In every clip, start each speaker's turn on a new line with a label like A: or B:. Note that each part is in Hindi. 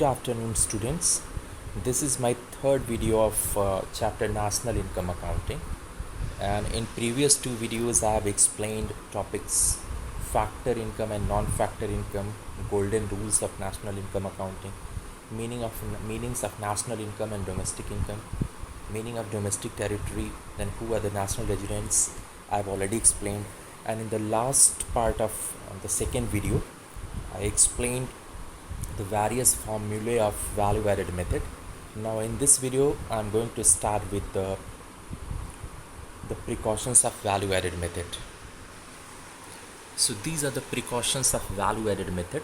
A: afternoon, students. This is my third video of chapter National Income Accounting, and in previous two videos I have explained topics factor income and non-factor income, golden rules of national income accounting, meanings of national income and domestic income, meaning of domestic territory, then who are the national residents. I have already explained, and in the last part of the second video I explained the various formulae of value added method. Now in this video I'm going to start with the precautions of value added method. So these are the precautions of value added method.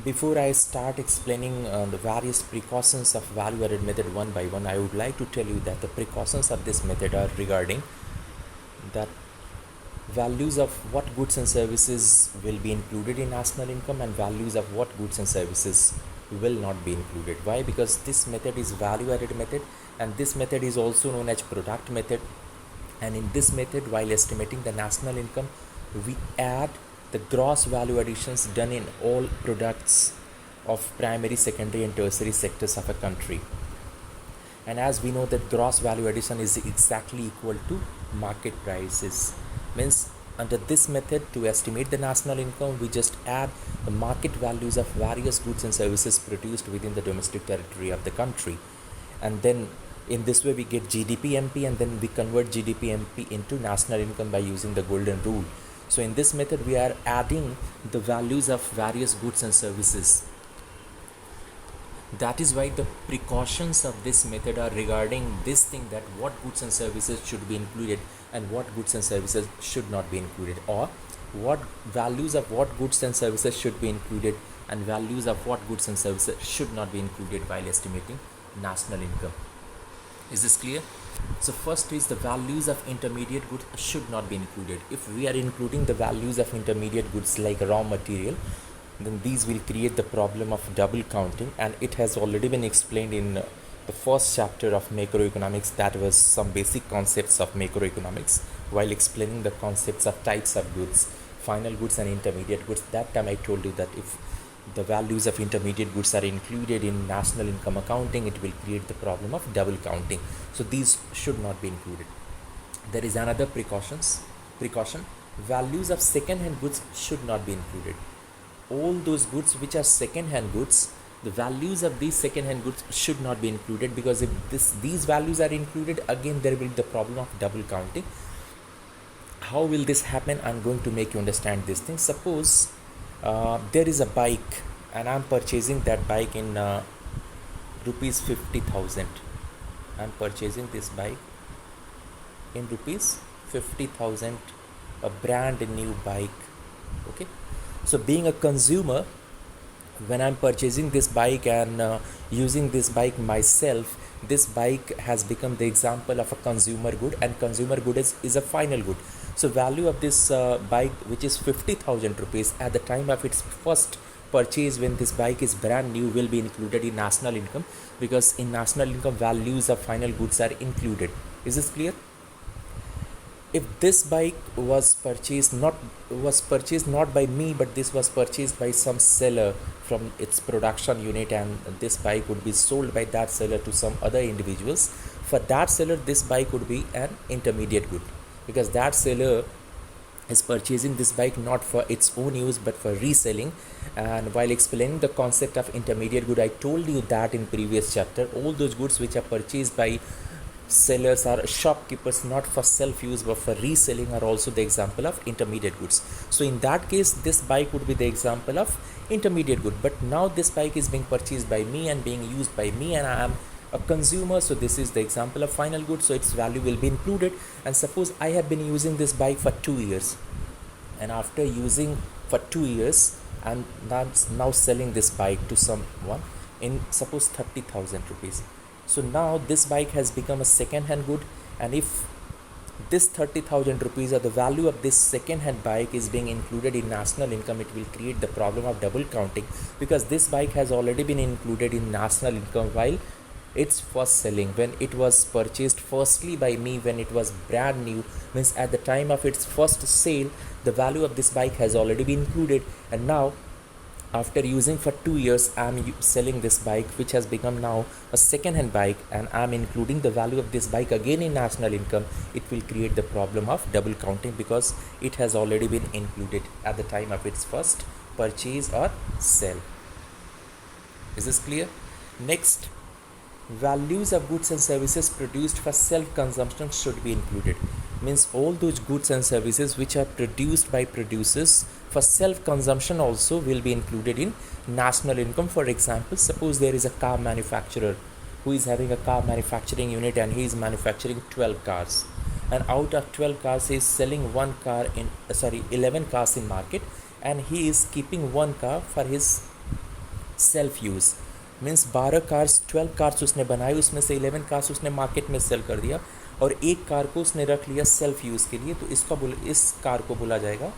A: Before I start explaining the various precautions of value added method one by one, I would like to tell you that the precautions of this method are regarding that values of what goods and services will be included in national income and values of what goods and services will not be included. Why? Because this method is value added method, and this method is also known as product method. And in this method, while estimating the national income, we add the gross value additions done in all products of primary, secondary and tertiary sectors of a country. And as we know that gross value addition is exactly equal to market prices, means under this method to estimate the national income, we just add the market values of various goods and services produced within the domestic territory of the country, and then in this way we get GDP MP, and then we convert GDP MP into national income by using the golden rule. So in this method we are adding the values of various goods and services. That is why the precautions of this method are regarding this thing, that what goods and services should be included and what goods and services should not be included, or what values of what goods and services should be included and values of what goods and services should not be included while estimating national income. Is this clear? So first is the values of intermediate goods should not be included. If we are including the values of intermediate goods like raw material, then these will create the problem of double counting, and it has already been explained in the first chapter of macroeconomics. That was some basic concepts of macroeconomics while explaining the concepts of types of goods, final goods and intermediate goods. That time I told you that if the values of intermediate goods are included in national income accounting, it will create the problem of double counting. So these should not be included. There is another precaution: values of second hand goods should not be included. All those goods which are second hand goods, the values of these second hand goods should not be included, because if these values are included, again there will be the problem of double counting. How will this happen? I'm going to make you understand this thing. Suppose there is a bike and I'm purchasing that bike in rupees 50,000. I'm purchasing this bike in rupees 50,000, a brand new bike. Okay, so being a consumer, when I'm purchasing this bike and using this bike myself, this bike has become the example of a consumer good, and consumer good is a final good. So value of this bike, which is 50,000 rupees at the time of its first purchase, when this bike is brand new, will be included in national income, because in national income values of final goods are included. Is this clear? If this bike was purchased not by me, but this was purchased by some seller from its production unit, and this bike would be sold by that seller to some other individuals, for that seller this bike would be an intermediate good, because that seller is purchasing this bike not for its own use but for reselling. And while explaining the concept of intermediate good, I told you that in previous chapter, all those goods which are purchased by sellers or shopkeepers not for self-use but for reselling are also the example of intermediate goods. So in that case this bike would be the example of intermediate good. But now this bike is being purchased by me and being used by me, and I am a consumer, so this is the example of final good, so its value will be included. And suppose I have been using this bike for 2 years, and after using for 2 years I'm now selling this bike to someone in suppose 30,000 rupees. So now this bike has become a second hand good, and if this 30,000 rupees or the value of this second hand bike is being included in national income, it will create the problem of double counting, because this bike has already been included in national income while its first selling, when it was purchased firstly by me when it was brand new, means at the time of its first sale the value of this bike has already been included. And now after using for 2 years, I'm selling this bike which has become now a second hand bike, and I'm including the value of this bike again in national income. It will create the problem of double counting because it has already been included at the time of its first purchase or sale. Is this clear? Next, values of goods and services produced for self consumption should be included. Means all those goods and services which are produced by producers for self consumption also will be included in national income. For example, suppose there is a car manufacturer who is having a car manufacturing unit and he is manufacturing 12 cars, and out of 12 cars he is selling 11 cars in market, and he is keeping one car for his self use. Means 12 cars 12 cars उसने बनाई, उसमें से 11 कार्स उसने मार्केट में सेल कर दिया और एक कार को उसने रख लिया सेल्फ यूज़ के लिए. तो इस कार को बोला जाएगा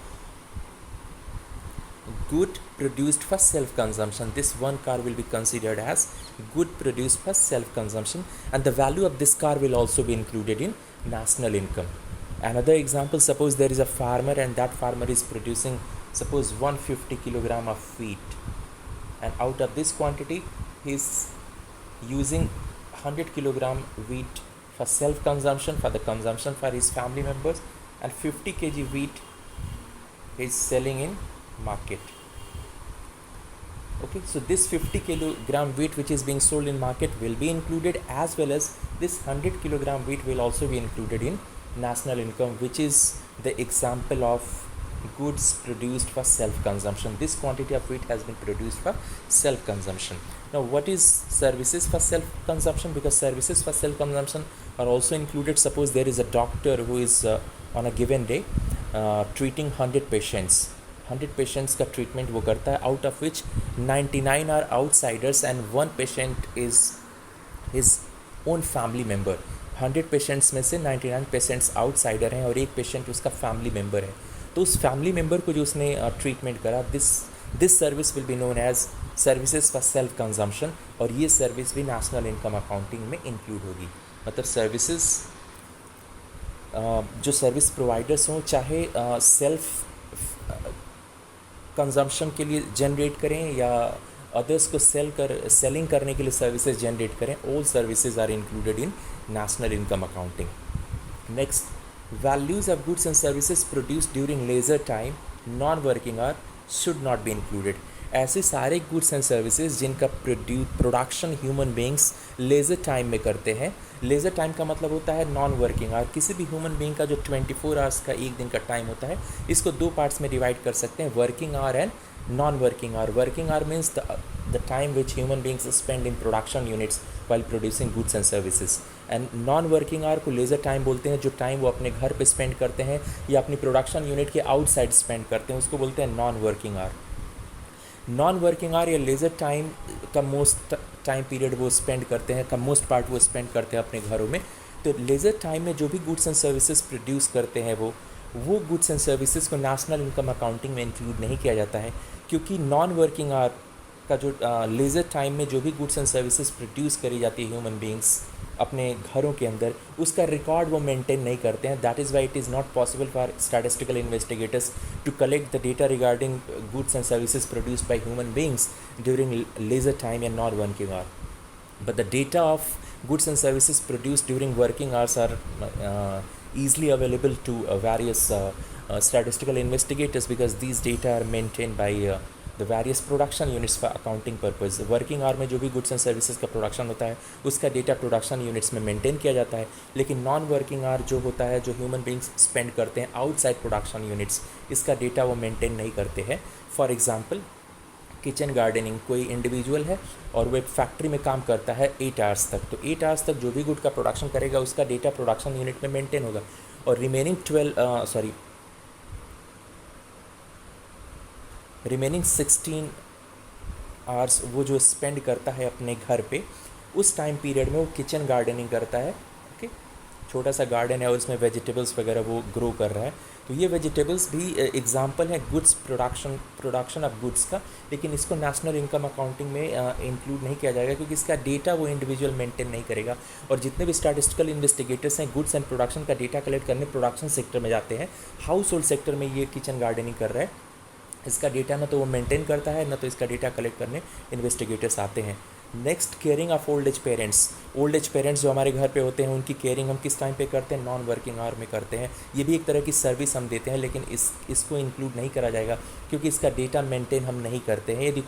A: good produced for self consumption. This one car will be considered as good produced for self consumption, and the value of this car will also be included in national income. Another example, suppose there is a farmer and that farmer is producing suppose 150 kilogram of wheat, and out of this quantity he is using 100 kilogram wheat for self consumption, for the consumption for his family members, and 50 kg wheat he is selling in market. Okay, so this 50 kilogram wheat which is being sold in market will be included, as well as this 100 kilogram wheat will also be included in national income, which is the example of goods produced for self consumption. This quantity of wheat has been produced for self consumption. Now what is services for self consumption? Because services for self consumption are also included. Suppose there is a doctor who is on a given day treating 100 patients. 100 patients का ट्रीटमेंट वो करता है, out of which 99 are outsiders and 1 patient is his own family member. 100 patients में से 99 पेशेंट्स आउटसाइडर हैं और एक पेशेंट उसका फैमिली मेम्बर है. तो उस फैमिली मेम्बर को जो उसने ट्रीटमेंट करा, this service will be known as services for self consumption, और ये सर्विस भी नेशनल इनकम अकाउंटिंग में इंक्लूड होगी. मतलब सर्विसेज जो सर्विस प्रोवाइडर्स हों, चाहे सेल्फ कंजम्पशन के लिए जनरेट करें या अदर्स को सेलिंग करने के लिए सर्विसेज जनरेट करें, all services are included in national income accounting. Next, values of goods and services produced during leisure time, non working hour should not be included. ऐसे सारे गुड्स एंड सर्विसेज जिनका production human beings leisure time में करते हैं. लेजर टाइम का मतलब होता है नॉन वर्किंग आवर. किसी भी ह्यूमन बींग का जो 24 आवर्स का एक दिन का टाइम होता है, इसको दो पार्ट्स में डिवाइड कर सकते हैं, working hour and non working our. Working hour means the time which human beings spend in production units while producing goods and services. And non working our को लेजर टाइम बोलते हैं. जो टाइम वो अपने घर पे स्पेंड करते हैं या अपनी प्रोडक्शन यूनिट के आउटसाइड स्पेंड करते हैं, उसको बोलते हैं non working our. Non working our या लेजर टाइम का मोस्ट टाइम पीरियड वो स्पेंड करते हैं, का मोस्ट पार्ट वो स्पेंड करते हैं अपने घरों में. तो लेजर टाइम में जो भी गुड्स एंड सर्विसेज प्रोड्यूस करते हैं वो गुड्स एंड सर्विसेज को नेशनल इनकम अकाउंटिंग में इंक्लूड नहीं किया जाता है, क्योंकि नॉन वर्किंग आवर का जो लेजर टाइम में जो भी गुड्स एंड सर्विसेज प्रोड्यूस करी जाती है ह्यूमन बींग्स अपने घरों के अंदर, उसका रिकॉर्ड वो मेंटेन नहीं करते हैं. That is why it is not possible for statistical investigators to collect the data regarding goods and services produced by human beings during leisure time and non working hour. But the data of goods and services produced during working hours are easily available to various statistical investigators, because these data are maintained by the various production units for accounting purpose. Working hour में जो भी goods and services का production होता है, उसका data production units में maintain किया जाता है. लेकिन non working hour जो होता है, जो human beings spend करते हैं outside production units, इसका data वो maintain नहीं करते हैं. For example, किचन गार्डनिंग, कोई इंडिविजुअल है और वो एक फैक्ट्री में काम करता है 8 आवर्स तक. तो 8 आवर्स तक जो भी गुड का प्रोडक्शन करेगा उसका डेटा प्रोडक्शन यूनिट में मेंटेन होगा, और रिमेनिंग 16 आवर्स वो जो स्पेंड करता है अपने घर पे, उस टाइम पीरियड में वो किचन गार्डनिंग करता है. ओके, छोटा सा गार्डन है और उसमें वेजिटेबल्स वगैरह वो ग्रो कर रहा है. तो ये वेजिटेबल्स भी एग्जांपल है गुड्स प्रोडक्शन ऑफ गुड्स का, लेकिन इसको नेशनल इनकम अकाउंटिंग में इंक्लूड नहीं किया जाएगा, क्योंकि इसका डेटा वो इंडिविजुअल मेंटेन नहीं करेगा. और जितने भी स्टैटिस्टिकल इन्वेस्टिगेटर्स हैं गुड्स एंड प्रोडक्शन का डेटा कलेक्ट करने प्रोडक्शन सेक्टर में जाते हैं. हाउस होल्ड सेक्टर में ये किचन गार्डनिंग कर रहा है, इसका डेटा ना तो वो मेंटेन करता है, ना तो इसका डेटा कलेक्ट करने इन्वेस्टिगेटर्स आते हैं। Next, caring of old age parents. Old age parents जो हमारे घर पे होते हैं, उनकी केयरिंग हम किस टाइम पे करते हैं? नॉन वर्किंग आवर में करते हैं। ये भी एक तरह की सर्विस हम देते हैं, लेकिन इसको इंक्लूड नहीं करा जाएगा क्योंकि इसका डेटा मेंटेन हम नहीं करते हैं। यदि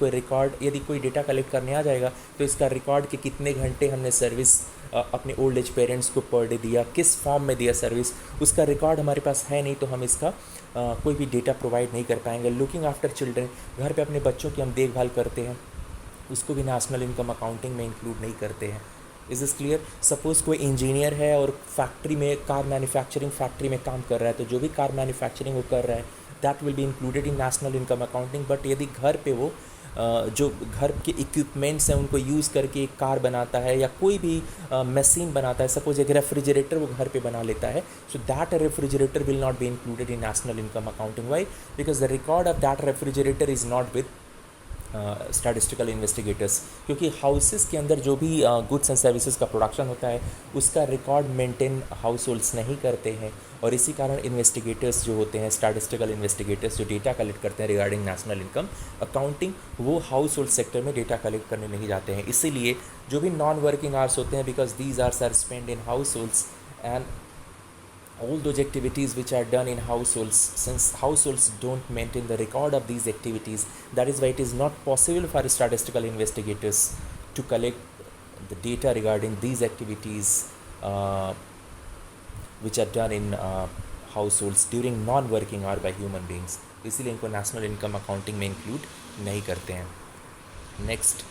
A: कोई डेटा कलेक्ट करने आ जाएगा तो इसका रिकॉर्ड कि कितने घंटे हमने सर्विस अपने ओल्ड एज पेरेंट्स को पर डे दिया, किस फॉर्म में दिया सर्विस, उसका रिकॉर्ड हमारे पास है नहीं, तो हम इसका कोई भी डेटा प्रोवाइड नहीं कर पाएंगे। लुकिंग आफ्टर चिल्ड्रन, घर पे अपने बच्चों की हम देखभाल करते हैं, उसको भी नेशनल इनकम अकाउंटिंग में इंक्लूड नहीं करते हैं। Is this clear? सपोज़ कोई इंजीनियर है और फैक्ट्री में, कार मैन्युफैक्चरिंग फैक्ट्री में काम कर रहा है, तो जो भी कार मैन्युफैक्चरिंग वो कर रहा है that will be included in national income accounting. But यदि घर पे वो जो घर के इक्विपमेंट्स हैं उनको यूज़ करके एक कार बनाता है या कोई भी मशीन बनाता है, सपोज एक रेफ्रिजरेटर वो घर पे बना लेता है, so that refrigerator will not be included in national income accounting. Why? Because the record of that refrigerator is not with statistical investigators, क्योंकि हाउसेस के अंदर जो भी गुड्स एंड सर्विसेज का प्रोडक्शन होता है उसका रिकॉर्ड मेंटेन हाउस होल्ड्स नहीं करते हैं, और इसी कारण इन्वेस्टिगेटर्स जो होते हैं, स्टैटिस्टिकल इन्वेस्टिगेटर्स जो डेटा कलेक्ट करते हैं रिगार्डिंग नेशनल इनकम अकाउंटिंग, वो हाउस होल्ड सेक्टर में डेटा कलेक्ट करने नहीं जाते हैं। इसीलिए जो भी नॉन वर्किंग आवर्स होते हैं, because these hours are spend in households and all those activities which are done in households, since households don't maintain the record of these activities, that is why it is not possible for statistical investigators to collect the data regarding these activities which are done in households during non-working hour by human beings। इसीलिए इनको नेशनल इनकम अकाउंटिंग में इंक्लूड नहीं करते हैं। Next,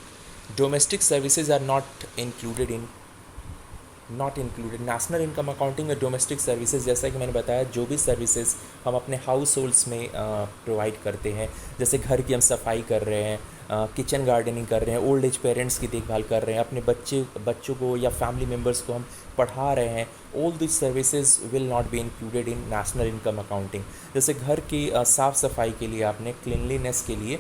A: domestic services are not included national income accounting में। डोमेस्टिक सर्विसेज, जैसा कि मैंने बताया, जो भी सर्विसेज हम अपने हाउस होल्ड्स में प्रोवाइड करते हैं, जैसे घर की हम सफाई कर रहे हैं, किचन गार्डनिंग कर रहे हैं, ओल्ड एज पेरेंट्स की देखभाल कर रहे हैं, अपने बच्चों को या फैमिली मेम्बर्स को हम पढ़ा रहे हैं, all this services will not be included in national income accounting. जैसे घर की साफ़ सफाई के लिए आपने क्लीनलीनेस के लिए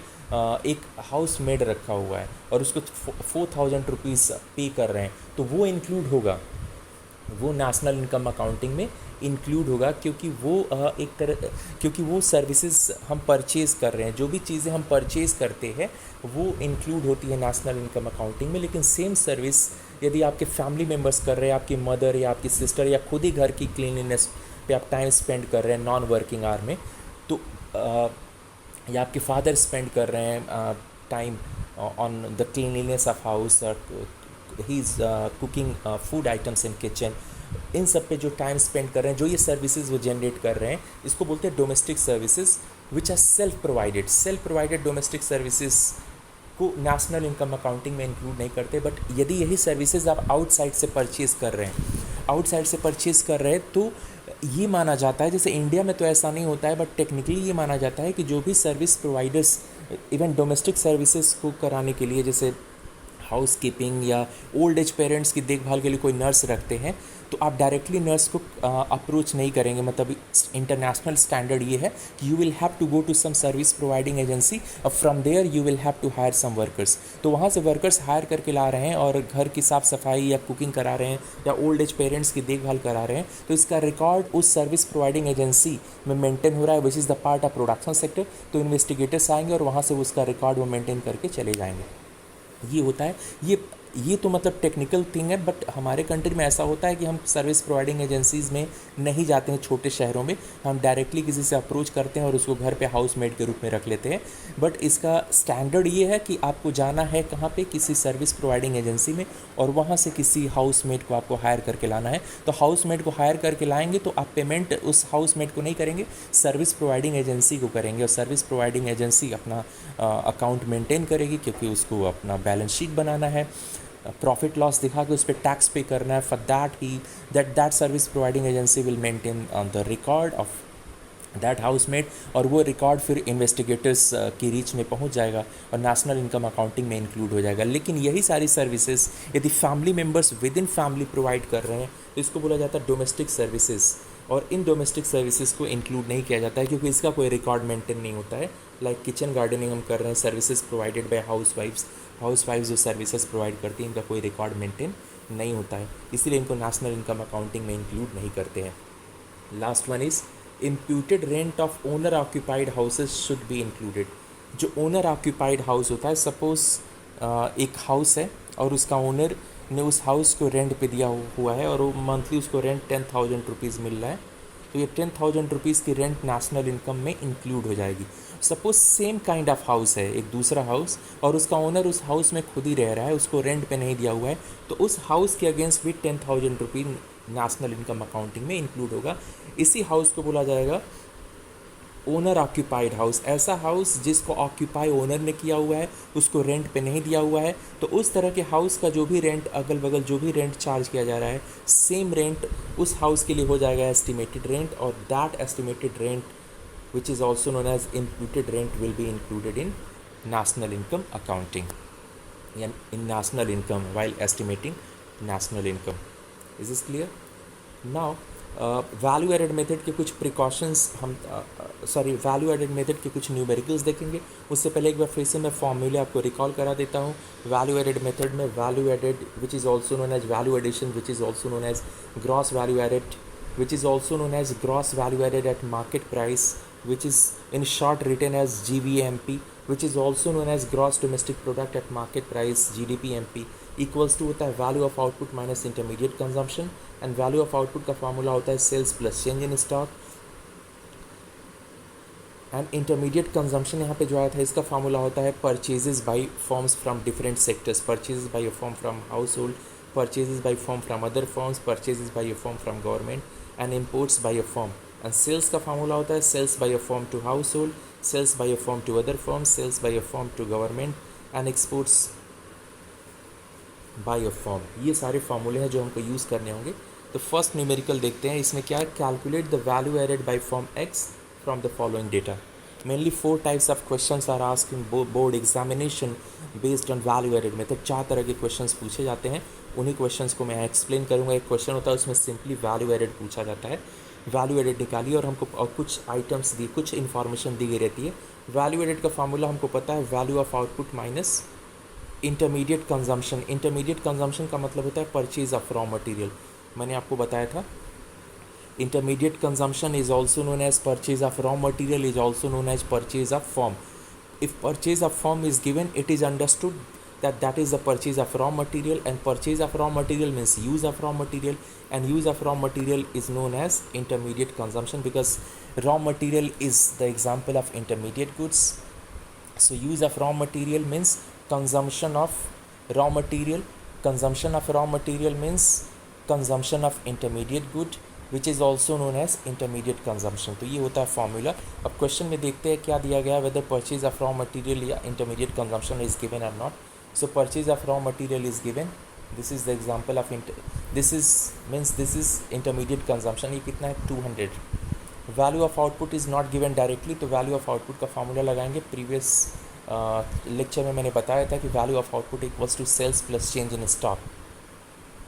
A: एक हाउस मेड रखा हुआ है और उसको 4000 रुपीज़ पे कर रहे हैं, तो वो इंक्लूड होगा, वो नेशनल इनकम अकाउंटिंग में इंक्लूड होगा, क्योंकि वो सर्विसेज हम परचेज़ कर रहे हैं, जो भी चीज़ें हम परचेज़ करते हैं वो इंक्लूड होती है नेशनल इनकम अकाउंटिंग में। लेकिन सेम सर्विस यदि आपके फैमिली मेम्बर्स कर रहे हैं, आपकी मदर या आपकी सिस्टर, या खुद ही घर की क्लीनलीनेस पे आप टाइम स्पेंड कर रहे हैं नॉन वर्किंग आवर में, तो या आपके फादर स्पेंड कर रहे हैं time on the cleanliness of house, he is cooking food items in kitchen, इन सब पे जो टाइम स्पेंड कर रहे हैं, जो ये सर्विसेज वो जनरेट कर रहे हैं, इसको बोलते हैं domestic services which are self provided domestic services को नेशनल इनकम अकाउंटिंग में इंक्लूड नहीं करते। बट यदि यही सर्विसेज आप आउटसाइड से परचेज़ कर रहे हैं, तो ये माना जाता है, जैसे इंडिया में तो ऐसा नहीं होता है, बट टेक्निकली ये माना जाता है कि जो भी service providers even domestic services को कराने के लिए, जैसे हाउस कीपिंग या ओल्ड एज पेरेंट्स की देखभाल के लिए कोई नर्स रखते हैं, तो आप डायरेक्टली नर्स को अप्रोच नहीं करेंगे। मतलब इंटरनेशनल स्टैंडर्ड ये है कि you will have to go to some service providing agency, और from there you will have to hire some workers. तो वहाँ से वर्कर्स हायर करके ला रहे हैं और घर की साफ़ सफाई या कुकिंग करा रहे हैं या ओल्ड एज पेरेंट्स की देखभाल करा रहे हैं, तो इसका रिकॉर्ड उस सर्विस प्रोवाइडिंग एजेंसी में मेंटेन हो रहा है, which is the part of production sector. तो इन्वेस्टिगेटर्स आएंगे और वहाँ से उसका रिकॉर्ड वो मेंटेन करके चले जाएंगे। ये होता है, ये तो मतलब टेक्निकल थिंग है, बट हमारे कंट्री में ऐसा होता है कि हम सर्विस प्रोवाइडिंग एजेंसीज़ में नहीं जाते हैं। छोटे शहरों में हम डायरेक्टली किसी से अप्रोच करते हैं और उसको घर पे हाउस मेड के रूप में रख लेते हैं। बट इसका स्टैंडर्ड ये है कि आपको जाना है कहाँ पे, किसी सर्विस प्रोवाइडिंग एजेंसी में, और वहाँ से किसी हाउस मेड को आपको हायर करके लाना है। तो हाउस मेड को हायर करके लाएंगे तो आप पेमेंट उस हाउस मेड को नहीं करेंगे, सर्विस प्रोवाइडिंग एजेंसी को करेंगे, और सर्विस प्रोवाइडिंग एजेंसी अपना अकाउंट मेंटेन करेगी, क्योंकि उसको अपना बैलेंस शीट बनाना है, प्रॉफिट लॉस दिखा के उस पर टैक्स पे करना है। For that service providing agency will maintain the record of that housemaid, और वो रिकॉर्ड फिर इन्वेस्टिगेटर्स की रीच में पहुंच जाएगा और नेशनल इनकम अकाउंटिंग में इंक्लूड हो जाएगा। लेकिन यही सारी सर्विसेज यदि family members with in family provide कर रहे हैं तो इसको बोला जाता है डोमेस्टिक सर्विसेज, और इन डोमेस्टिक सर्विसेज को इंक्लूड नहीं किया जाता है क्योंकि इसका कोई रिकॉर्ड मेंटेन नहीं होता है। लाइक किचन गार्डनिंग हम कर रहे हैं, सर्विसेज प्रोवाइडेड बाय हाउसवाइफ्स जो सर्विसेज प्रोवाइड करती हैं, इनका कोई रिकॉर्ड मेंटेन नहीं होता है, इसीलिए इनको नेशनल इनकम अकाउंटिंग में इंक्लूड नहीं करते हैं। Last one is imputed rent of owner occupied houses should be included. जो ओनर ऑक्यूपाइड हाउस होता है, सपोज एक हाउस है और उसका ओनर ने उस हाउस को रेंट पे दिया हुआ है और वो मंथली उसको रेंट 10,000 रुपीज़ मिल रहा है, तो ये 10,000 रुपीज़ की रेंट नेशनल इनकम में इंक्लूड हो जाएगी। Suppose same kind of house है एक दूसरा हाउस और उसका ओनर उस हाउस में खुद ही रह रहा है, उसको रेंट पे नहीं दिया हुआ है, तो उस हाउस के अगेंस्ट भी 10,000 रुपीज़ नेशनल इनकम अकाउंटिंग में इंक्लूड होगा। इसी हाउस को बोला जाएगा ओनर ऑक्यूपाइड हाउस। ऐसा हाउस जिसको ऑक्यूपाई ओनर ने किया हुआ है, उसको रेंट पे नहीं दिया हुआ है, तो उस तरह के हाउस का जो भी रेंट अगल बगल जो भी रेंट चार्ज किया जा रहा है, सेम रेंट उस हाउस के लिए हो जाएगा एस्टिमेटेड रेंट, और that estimated rent which is also known as imputed rent will be included in national income accounting and in national income while estimating national income. Is this clear? Now value added method के कुछ प्रिकॉशंस हम वैल्यू एडेड मेथड के कुछ न्यूमेरिकल्स देखेंगे। उससे पहले एक बार फिर से मैं फॉर्मूले आपको रिकॉल करा देता हूँ। वैल्यू एडेड मेथड में value added which is also known as value addition, which is also known as gross value added, which is also known as gross value added at market price, which is in short written as GVMP, which is also known as gross domestic product at market price, GDPMP, equals to होता है value of output minus intermediate consumption, and value of output का formula होता है sales plus change in stock, and intermediate consumption यहाँ पे जो आया था इसका फार्मूला होता है purchases by forms from different sectors, purchases by a form from household, purchases by form from other forms, purchases by a form from government and imports by a form. And sales का फार्मूला होता है sales by a form to household, sales by a form to other forms, sales by a form to government and exports by a form. ये सारे फार्मूले हैं जो हमको यूज़ करने होंगे। तो फर्स्ट न्यूमेरिकल देखते हैं, इसमें क्या है, calculate the value added by form X from the following data. Mainly 4 types of questions are asked in board examination based on value added method। 4 तरह के क्वेश्चंस पूछे जाते हैं, उन्हीं क्वेश्चंस को मैं एक्सप्लेन करूंगा। एक क्वेश्चन होता है उसमें सिंपली वैल्यू एडेड पूछा जाता है, वैल्यू एडेड निकालिए और हमको और कुछ आइटम्स दी, कुछ इन्फॉर्मेशन दी गई रहती है। वैल्यू एडेड का फार्मूला हमको पता है value of output minus intermediate consumption. Intermediate consumption का मतलब होता है परचेज ऑफ रॉ मटेरियल। मैंने आपको बताया था intermediate consumption is also known as purchase of raw material, is also known as purchase of form. If purchase of form is given, it is understood that that is the purchase of raw material, and purchase of raw material means use of raw material, and use of raw material is known as intermediate consumption because raw material is the example of intermediate goods. So use of raw material means consumption of raw material, consumption of raw material means consumption of intermediate good which is also known as intermediate consumption. तो ये होता है फॉर्मूला। अब क्वेश्चन में देखते हैं क्या दिया गया है, whether purchase of raw material या इंटरमीडिएट कंजम्पशन इज गिवन और not. So purchase of raw material is given, this is the example of this is intermediate consumption. ये कितना है 200। Value of output is not given directly, तो वैल्यू ऑफ आउटपुट का फॉर्मूला लगाएंगे। प्रीवियस लेक्चर में मैंने बताया था कि value of output equals to sales plus change in stock.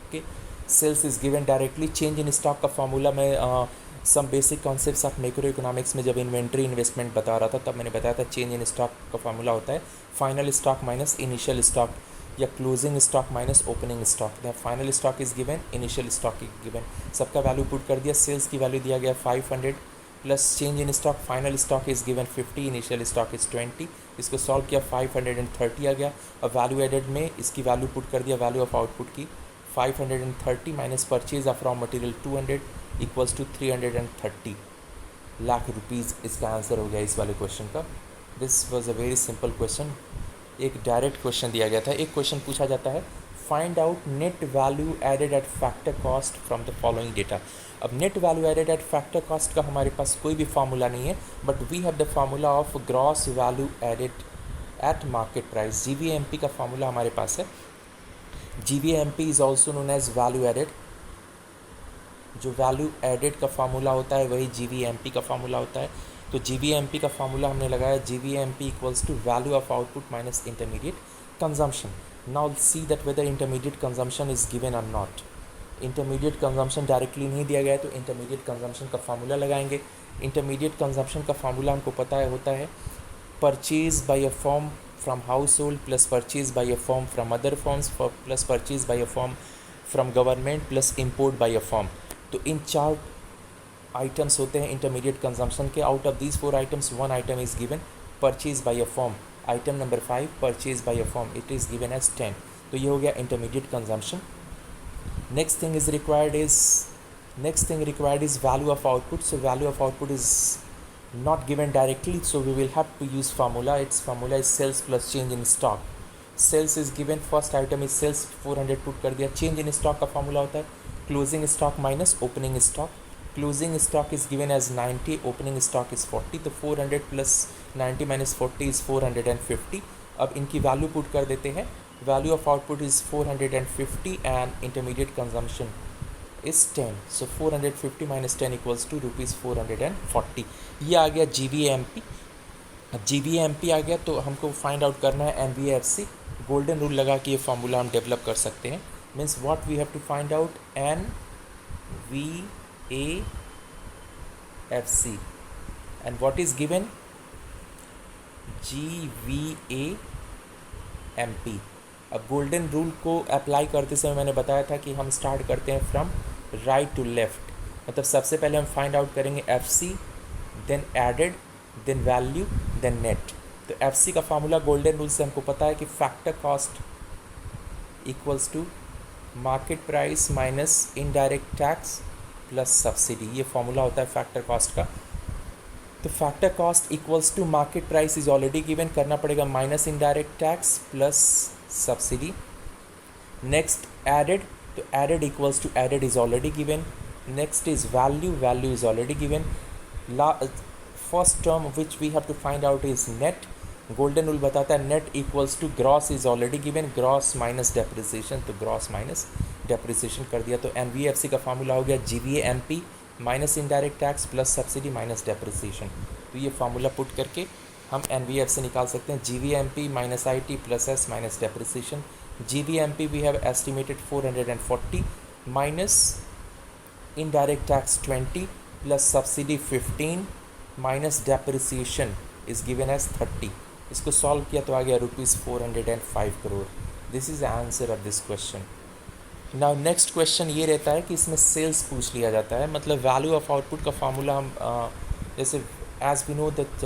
A: Okay, sales is given directly. Change in stock का फार्मूला मैं some basic concepts of macroeconomics में जब इन्वेंट्री इन्वेस्टमेंट बता रहा था तब मैंने बताया था चेंज इन स्टॉक का फार्मूला होता है final stock minus initial stock या closing stock minus opening stock. Final stock is given, initial stock is given, सबका वैल्यू पुट कर दिया। सेल्स की वैल्यू दिया गया 500 plus change in stock, final stock is given 50, initial stock is 20। इसको सॉल्व किया 530 आ गया। और वैल्यू एडेड में इसकी वैल्यू पुट कर दिया, वैल्यू ऑफ आउटपुट की 530 minus purchase of raw material 200 equals to 330 lakh rupees. इसका आंसर हो गया इस वाले क्वेश्चन का। This was a very simple question. एक डायरेक्ट क्वेश्चन दिया गया था। एक क्वेश्चन पूछा जाता है find out net value added at factor cost from the following data. अब net value added at factor cost का हमारे पास कोई भी फार्मूला नहीं है, but we have the formula of gross value added at market price. GVMP का फार्मूला हमारे पास है। GVMP is also known as value added. जो वैल्यू एडेड का फार्मूला होता है वही GVMP का फार्मूला होता है। तो GVMP का फार्मूला हमने लगाया, GVMP equals to value of output minus intermediate consumption. Now see that whether intermediate consumption is given और नॉट। इंटरमीडिएट कंजम्पशन डायरेक्टली नहीं दिया गया है तो इंटरमीडिएट कंजम्पशन का फार्मूला लगाएंगे। इंटरमीडिएट कंजम्पशन का फार्मूला हमको पता है होता है purchase by a form from household plus purchase by a firm from other firms plus purchase by a firm from government plus import by a firm। तो इन चार आइटम्स होते हैं इंटरमीडिएट कंजम्पशन के. Out of these 4 items 1 item is given purchase by a firm. Item number 5 purchase by a firm, it is given as 10. तो ये हो गया intermediate consumption. Next thing required is value of output. So value of output is not given directly, so we will have to use formula. Its formula is sales plus change in stock. Sales is given, first item is sales 400 put कर दिया. चेंज इन स्टॉक का फॉर्मूला होता है closing stock minus opening stock. Closing stock is given as 90, opening stock is 40. तो 400 प्लस 90 माइनस 40 इज 450. अब इनकी वैल्यू पुट कर देते हैं. Value of output is 450 and intermediate consumption is 10. So 450 minus 10 equals to rupees 440. ये आ गया GVAMP. अब GVAMP आ गया तो हमको फाइंड आउट करना है NVAFC. गोल्डन रूल लगा के ये फार्मूला हम डेवलप कर सकते हैं. Means what we have to find out NVAFC and what is given GVAMP. अब गोल्डन रूल को अप्लाई करते समय मैंने बताया था कि हम स्टार्ट करते हैं फ्रॉम राइट टू लेफ्ट. मतलब सबसे पहले हम फाइंड आउट करेंगे FC, then added, then value, then net. तो FC का फार्मूला गोल्डन रूल से हमको पता है कि factor cost equals to market price minus indirect tax plus subsidy. ये फार्मूला होता है फैक्टर कॉस्ट का. तो factor cost equals to market price is already given, करना पड़ेगा minus indirect tax plus subsidy. Next added, तो added equals to added is already given. Next is value, value is already given. First term which we have to find out is net. Golden rule बताता है net equals to gross is already given, gross minus depreciation. तो ग्रॉस माइनस डेप्रिसिएशन कर दिया. तो NVFC का फार्मूला हो गया GVAMP minus indirect tax plus subsidy minus depreciation. तो ये फार्मूला पुट करके हम NVFC निकाल सकते हैं. GVAMP minus IT plus S minus depreciation. GVAMP we have estimated 440 minus indirect tax 20 plus subsidy 15 minus depreciation is given as 30. इसको सॉल्व किया तो आ गया ₹405 crore. This is the answer of this question. Now next question ये रहता है कि इसमें सेल्स पूछ लिया जाता है. मतलब वैल्यू ऑफ आउटपुट का फार्मूला हम जैसे as we know that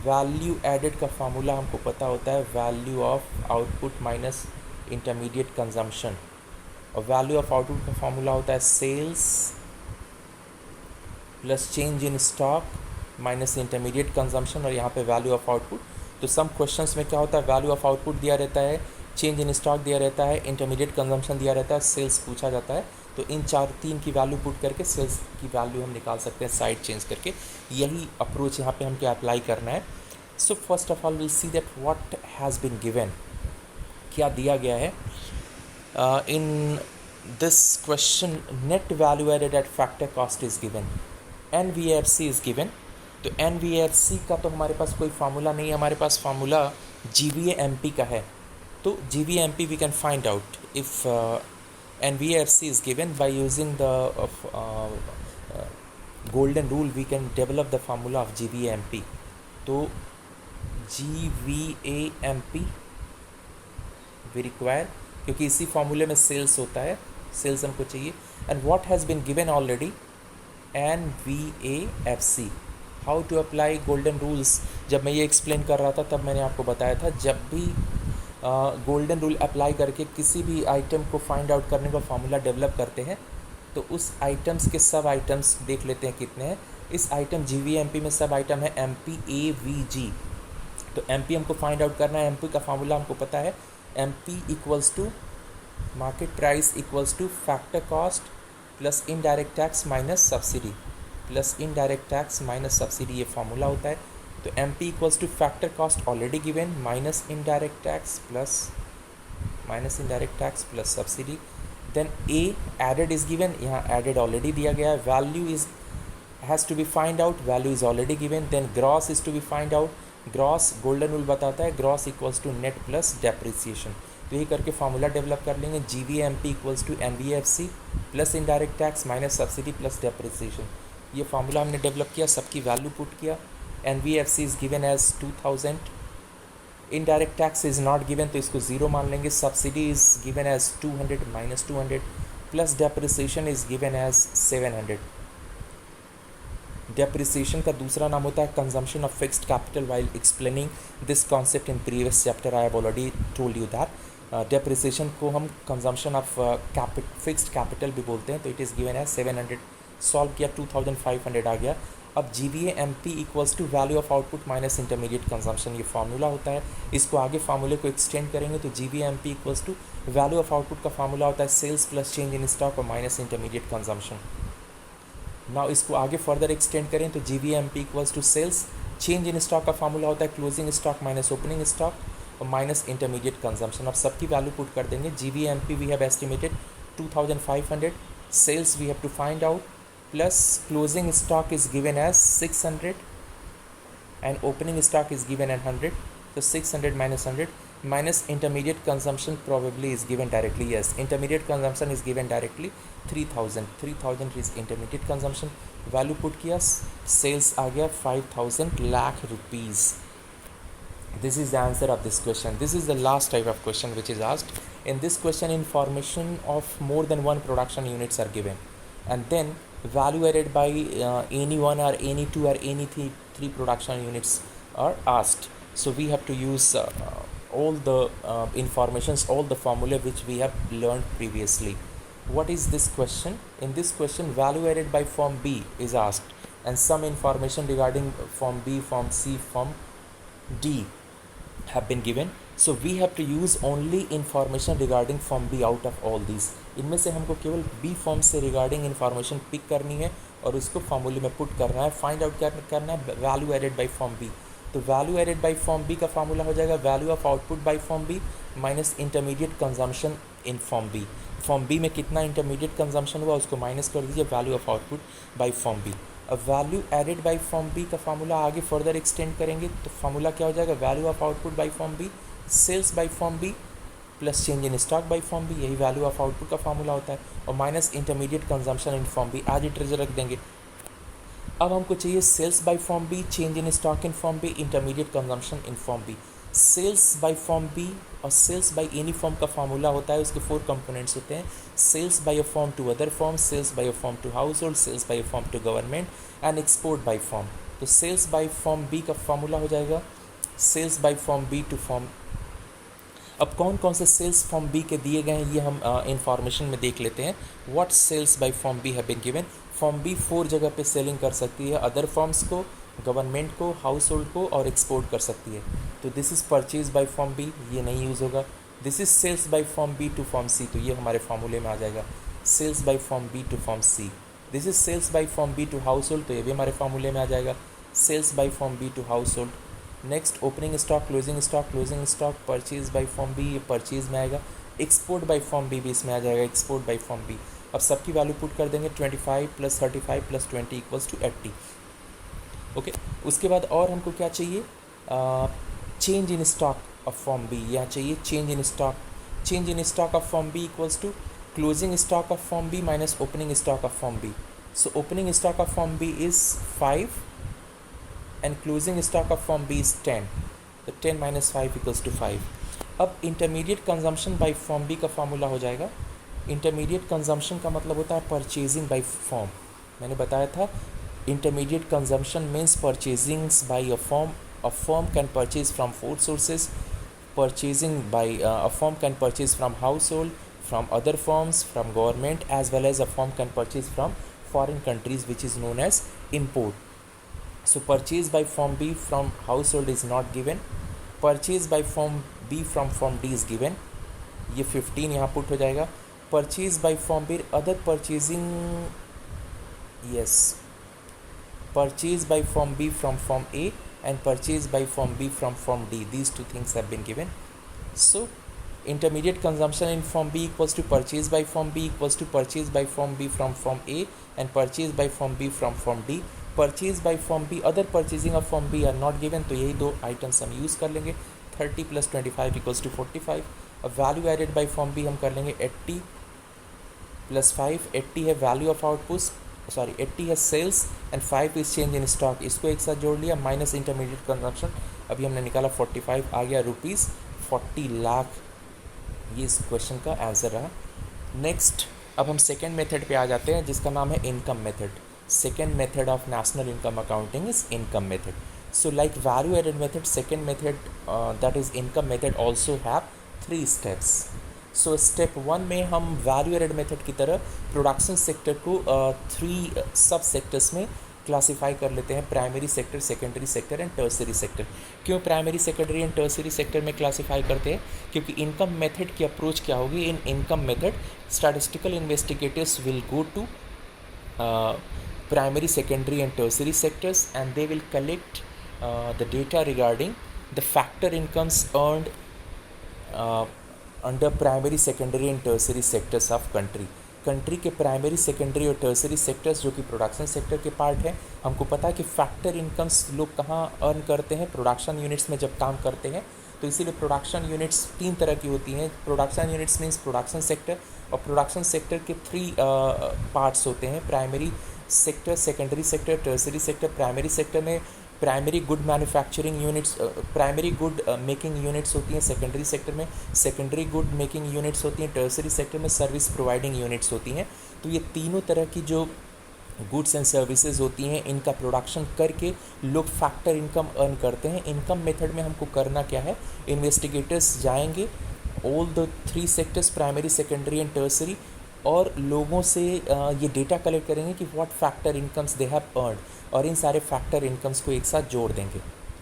A: value added का फार्मूला हमको पता होता है value of output minus intermediate consumption. और वैल्यू ऑफ आउटपुट का फार्मूला होता है sales plus change in stock minus intermediate consumption. और यहाँ पे वैल्यू ऑफ आउटपुट. तो सम क्वेश्चंस में क्या होता है वैल्यू ऑफ आउटपुट दिया रहता है, चेंज इन स्टॉक दिया रहता है, इंटरमीडिएट कंजम्पशन दिया रहता है, सेल्स पूछा जाता है. तो इन तीन की वैल्यू पुट करके सेल्स की वैल्यू हम निकाल सकते हैं साइड चेंज करके. यही अप्रोच यहाँ पे हम क्या अप्लाई करना है. So first of all will see that what has been given, क्या दिया गया है. In this question net value added at factor cost is given, NVFC is given. तो NVFC का तो हमारे पास कोई फार्मूला नहीं है, हमारे पास फार्मूला GVAMP का है. तो GVAMP we can find out if NVFC is given by using the golden rule. We can develop the formula of GVAMP. तो GVAMP we require, क्योंकि इसी फार्मूले में सेल्स होता है, सेल्स हमको चाहिए. And what has been given already NVAFC. How to apply golden rules. जब मैं ये एक्सप्लेन कर रहा था तब मैंने आपको बताया था जब भी गोल्डन रूल अप्लाई करके किसी भी आइटम को फाइंड आउट करने का फार्मूला डेवलप करते हैं तो उस आइटम्स के सब आइटम्स देख लेते हैं कितने हैं. इस आइटम GVAMP में सब आइटम है MPAVG. तो MP हमको फाइंड आउट करना है. MP का फार्मूला हमको पता है MP equals to market price equals to factor cost plus indirect tax minus subsidy, plus indirect tax minus subsidy. ये फार्मूला होता है. तो MP equals to factor cost already given minus indirect tax plus subsidy. Then A added is given, यहाँ एडेड ऑलरेडी दिया गया है. Value is has to be find out, value is already given. Then gross is to be find out. Gross golden rule बताता है gross equals to net plus depreciation. तो ये करके फार्मूला डेवलप कर लेंगे. GVAMP equals to NVFC plus indirect tax minus subsidy plus depreciation. ये फार्मूला हमने डेवलप किया, सबकी वैल्यू पुट किया. NVFC is given as 2000. Indirect tax is not given तो इसको ज़ीरो मान लेंगे. Subsidy is given as 200 minus 200. Plus depreciation is given as 700. Depreciation का दूसरा नाम होता है consumption of fixed capital. While explaining this concept in previous chapter I have already told you that depreciation को हम कंजम्पशन ऑफ फिक्स्ड कैपिटल भी बोलते हैं. तो it is given as 700. Solve किया 2500 आ गया. अब GVA/MP equals to value of output minus intermediate consumption, ये फार्मूला होता है. इसको आगे फार्मूले को एक्सटेंड करेंगे तो GVA/MP equals to value of output का फार्मूला होता है sales plus change in stock और माइनस इंटरमीडिएट कंजम्पशन. नाउ इसको आगे फर्दर एक्सटेंड करें तो GVA/MP equals to sales, change in stock का फार्मूला होता है closing stock minus opening stock और माइनस इंटरमीडिएट कंजम्पशन. अब सबकी वैल्यू पुट कर देंगे. GVA/MP we have estimated 2500, sales we have to find out, plus closing stock is given as 600 and opening stock is given at 100. So 600 minus 100 minus intermediate consumption probably is given directly. Yes, intermediate consumption is given directly 3000. 3000 is intermediate consumption. Value put किया, sales आ गया 5000 lakh rupees. This is the answer of this question. This is the last type of question which is asked. In this question, information of more than one production units are given, and then value added by any one or any two or any three production units are asked. So we have to use all the informations, all the formula which we have learned previously. What is this question? In this question, value added by form B is asked, and some information regarding form B, form C, form D have been given. So we have to use only information regarding form B out of all these. इनमें से हमको केवल B फॉर्म से रिगार्डिंग इन्फॉर्मेशन पिक करनी है और उसको फॉर्मूले में पुट करना है. फाइंड आउट क्या करना है? Value added by form B. तो value added by form B का फार्मूला हो जाएगा value of output by form B minus intermediate consumption in form B. Form B में कितना इंटरमीडिएट कंजम्पशन हुआ उसको माइनस कर दीजिए value of output by form B. अब value added by form B का फार्मूला आगे फर्दर एक्सटेंड करेंगे तो फार्मूला क्या हो जाएगा? Value of output by form B sales by form B plus change in stock by form B, यही वैल्यू ऑफ आउटपुट का फार्मूला होता है, और minus intermediate consumption in form B. आज इट रख देंगे. अब हमको चाहिए sales by form B, change in stock in form B, intermediate consumption in form B. Sales by form B और सेल्स बाय एनी फॉर्म का फार्मूला होता है, उसके 4 कंपोनेंट्स होते हैं. Sales by a form to other firm, sales by a form to household, sales by a form to government and export by firm. तो सेल्स बाय फॉर्म B का फार्मूला हो जाएगा sales by form B to फॉर्म. अब कौन कौन से सेल्स फॉर्म B के दिए गए हैं ये हम इंफॉर्मेशन में देख लेते हैं. What sales by form B have been given. Firm B 4 जगह पे सेलिंग कर सकती है, अदर फॉर्म्स को, गवर्नमेंट को, हाउस होल्ड को और एक्सपोर्ट कर सकती है. तो this is purchase by form B, ये नहीं यूज़ होगा. This is sales by form B to firm C, तो ये हमारे फार्मूले में आ जाएगा sales by form B to firm C. This is sales by form B to household, तो ये भी हमारे फार्मूले में आ जाएगा sales by form B to household. Next opening stock, closing stock, purchase by form B, ये परचेज में आएगा. एक्सपोर्ट बाय फॉर्म B भी इसमें आ जाएगा एक्सपोर्ट बाय फॉर्म B. अब सबकी वैल्यू पुट कर देंगे 25 plus 35 plus 20 equals to 80. Okay, उसके बाद और हमको क्या चाहिए? Change in stock of firm B. यहाँ चाहिए change in stock. Change in stock of firm B equals to closing stock of firm B minus opening stock of firm B. So opening stock of firm B is 5 and closing stock of form B is 10. So 10 minus 5 equals to 5. अब intermediate consumption by form B का फार्मूला हो जाएगा. intermediate consumption का मतलब होता है purchasing by form. मैंने बताया था intermediate consumption means purchasing by a firm. A firm can purchase from 4 sources. Purchasing by a firm can purchase from household, from other firms, from government, as well as a firm can purchase from foreign countries, which is known as import. So purchase by form B from household is not given. Purchase by form B from form D is given. ये 15 यहाँ पुट हो जाएगा. Purchase by form B other purchasing, yes, purchase by form B from form A and purchase by form B from form D. These two things have been given. So intermediate consumption in form B equals to purchase by form B equals to purchase by form B from form A and purchase by form B from form D. Purchase by form B, other purchasing of firm B are not given, तो यही 2 आइटम्स हम यूज़ कर लेंगे. 30 प्लस 25 इक्वल्स टू 45. अब value added by form B हम कर लेंगे 80 प्लस 5. 80 है वैल्यू ऑफ आउटपुट, 80 है sales and 5 is change in stock. इसको एक साथ जोड़ लिया माइनस इंटरमीडिएट कंजम्पशन. अभी हमने निकाला 45 आ गया रुपीज़ 40 लाख. ये इस क्वेश्चन का आंसर रहा. नेक्स्ट अब हम सेकेंड मेथड पे आ जाते हैं जिसका नाम है income method. Second method of national income accounting is income method. So like value added method, second method that is income method also have 3 steps. So step 1 में हम value added method की तरह प्रोडक्शन सेक्टर को 3 सब सेक्टर्स में क्लासीफाई कर लेते हैं. Primary sector, secondary sector and tertiary sector. क्यों primary, secondary and tertiary sector में क्लासीफाई करते हैं? क्योंकि इनकम मेथड की अप्रोच क्या होगी? In income method statistical investigators will go to primary, secondary and tertiary sectors and they will collect the data regarding the factor incomes earned under primary, secondary and tertiary sectors of country. Country के प्राइमरी, सेकेंडरी और टर्सरी सेक्टर्स जो कि प्रोडक्शन सेक्टर के पार्ट है. हमको पता है कि फैक्टर इनकम्स लोग कहाँ अर्न करते हैं? प्रोडक्शन यूनिट्स में जब काम करते हैं. तो इसीलिए प्रोडक्शन यूनिट्स 3 तरह की होती हैं. Production units means production sector, और प्रोडक्शन सेक्टर के 3 पार्ट्स होते हैं. Primary sector, secondary sector, tertiary sector. Primary sector में primary good manufacturing units, primary good making units होती हैं. सेकेंडरी सेक्टर में सेकेंडरी गुड मेकिंग यूनिट्स होती हैं. टर्सरी सेक्टर में सर्विस प्रोवाइडिंग यूनिट्स होती हैं. तो ये तीनों तरह की जो गुड्स एंड सर्विसेज होती हैं, इनका प्रोडक्शन करके लोग फैक्टर इनकम अर्न करते हैं. इनकम मेथड में हमको करना क्या है? इन्वेस्टिगेटर्स जाएंगे all the 3 sectors, primary, secondary and tertiary, और लोगों से ये डेटा कलेक्ट करेंगे कि what factor incomes they have earned, और इन सारे फैक्टर इनकम्स को एक साथ जोड़ देंगे.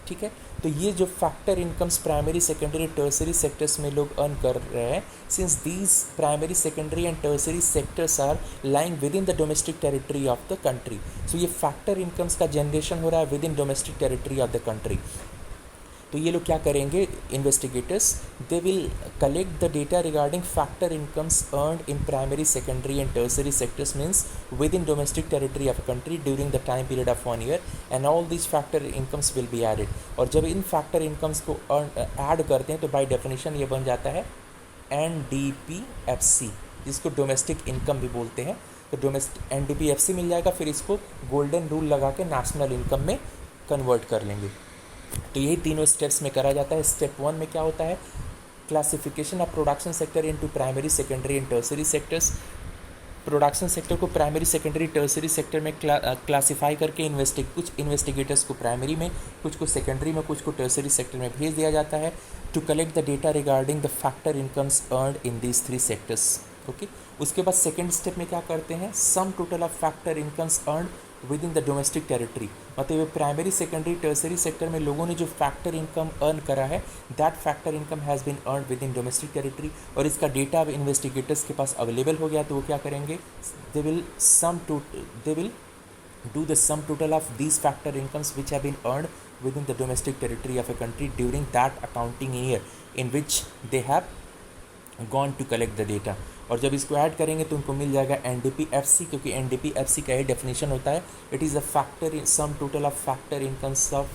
A: ठीक है. तो ये जो factor incomes primary, secondary, tertiary sectors में लोग अर्न कर रहे हैं, since these primary, secondary and tertiary sectors are lying within the domestic territory of the country. So ये फैक्टर इनकम्स का जनरेशन हो रहा है within domestic territory of the country. तो ये लोग क्या करेंगे? Investigators, they will collect the data regarding factor incomes earned in primary, secondary and tertiary sectors means within domestic territory of a country during the time period of 1 year, and all these factor incomes will be added. और जब इन फैक्टर इनकम्स को ऐड करते हैं तो बाय डेफिनेशन ये बन जाता है NDPFC, जिसको डोमेस्टिक इनकम भी बोलते हैं. तो डोमेस्टिक NDPFC मिल जाएगा, फिर इसको गोल्डन रूल लगा के नेशनल इनकम में कन्वर्ट कर लेंगे. तो यही तीनों स्टेप्स में करा जाता है. स्टेप 1 में क्या होता है? Classification of production sector into primary, secondary and tertiary sectors. Production sector को प्राइमरी, सेकेंडरी, टर्सरी सेक्टर में क्लासिफाई करके कुछ इन्वेस्टिगेटर्स को प्राइमरी में, कुछ को सेकेंडरी में, कुछ को टर्सरी सेक्टर में भेज दिया जाता है to collect the data regarding the factor incomes earned in these 3 sectors. Okay. उसके बाद सेकेंड स्टेप में क्या करते हैं? Sum total of factor incomes earned within the domestic territory. मतलब प्राइमरी, सेकेंडरी, टर्सरी सेक्टर में लोगों ने जो फैक्टर इनकम अर्न करा है, that factor income has been earn within domestic territory, और इसका डेटा अब इन्वेस्टिगेटर्स के पास अवेलेबल हो गया. तो वो क्या करेंगे? They will do the sum total of these factor incomes which have been earned within the domestic territory of a country during that accounting year in which they have gone to collect the data. और जब इसको ऐड करेंगे तो उनको मिल जाएगा NDPFC, क्योंकि NDPFC का ही डेफिनेशन होता है, it is a factor some total of factor incomes of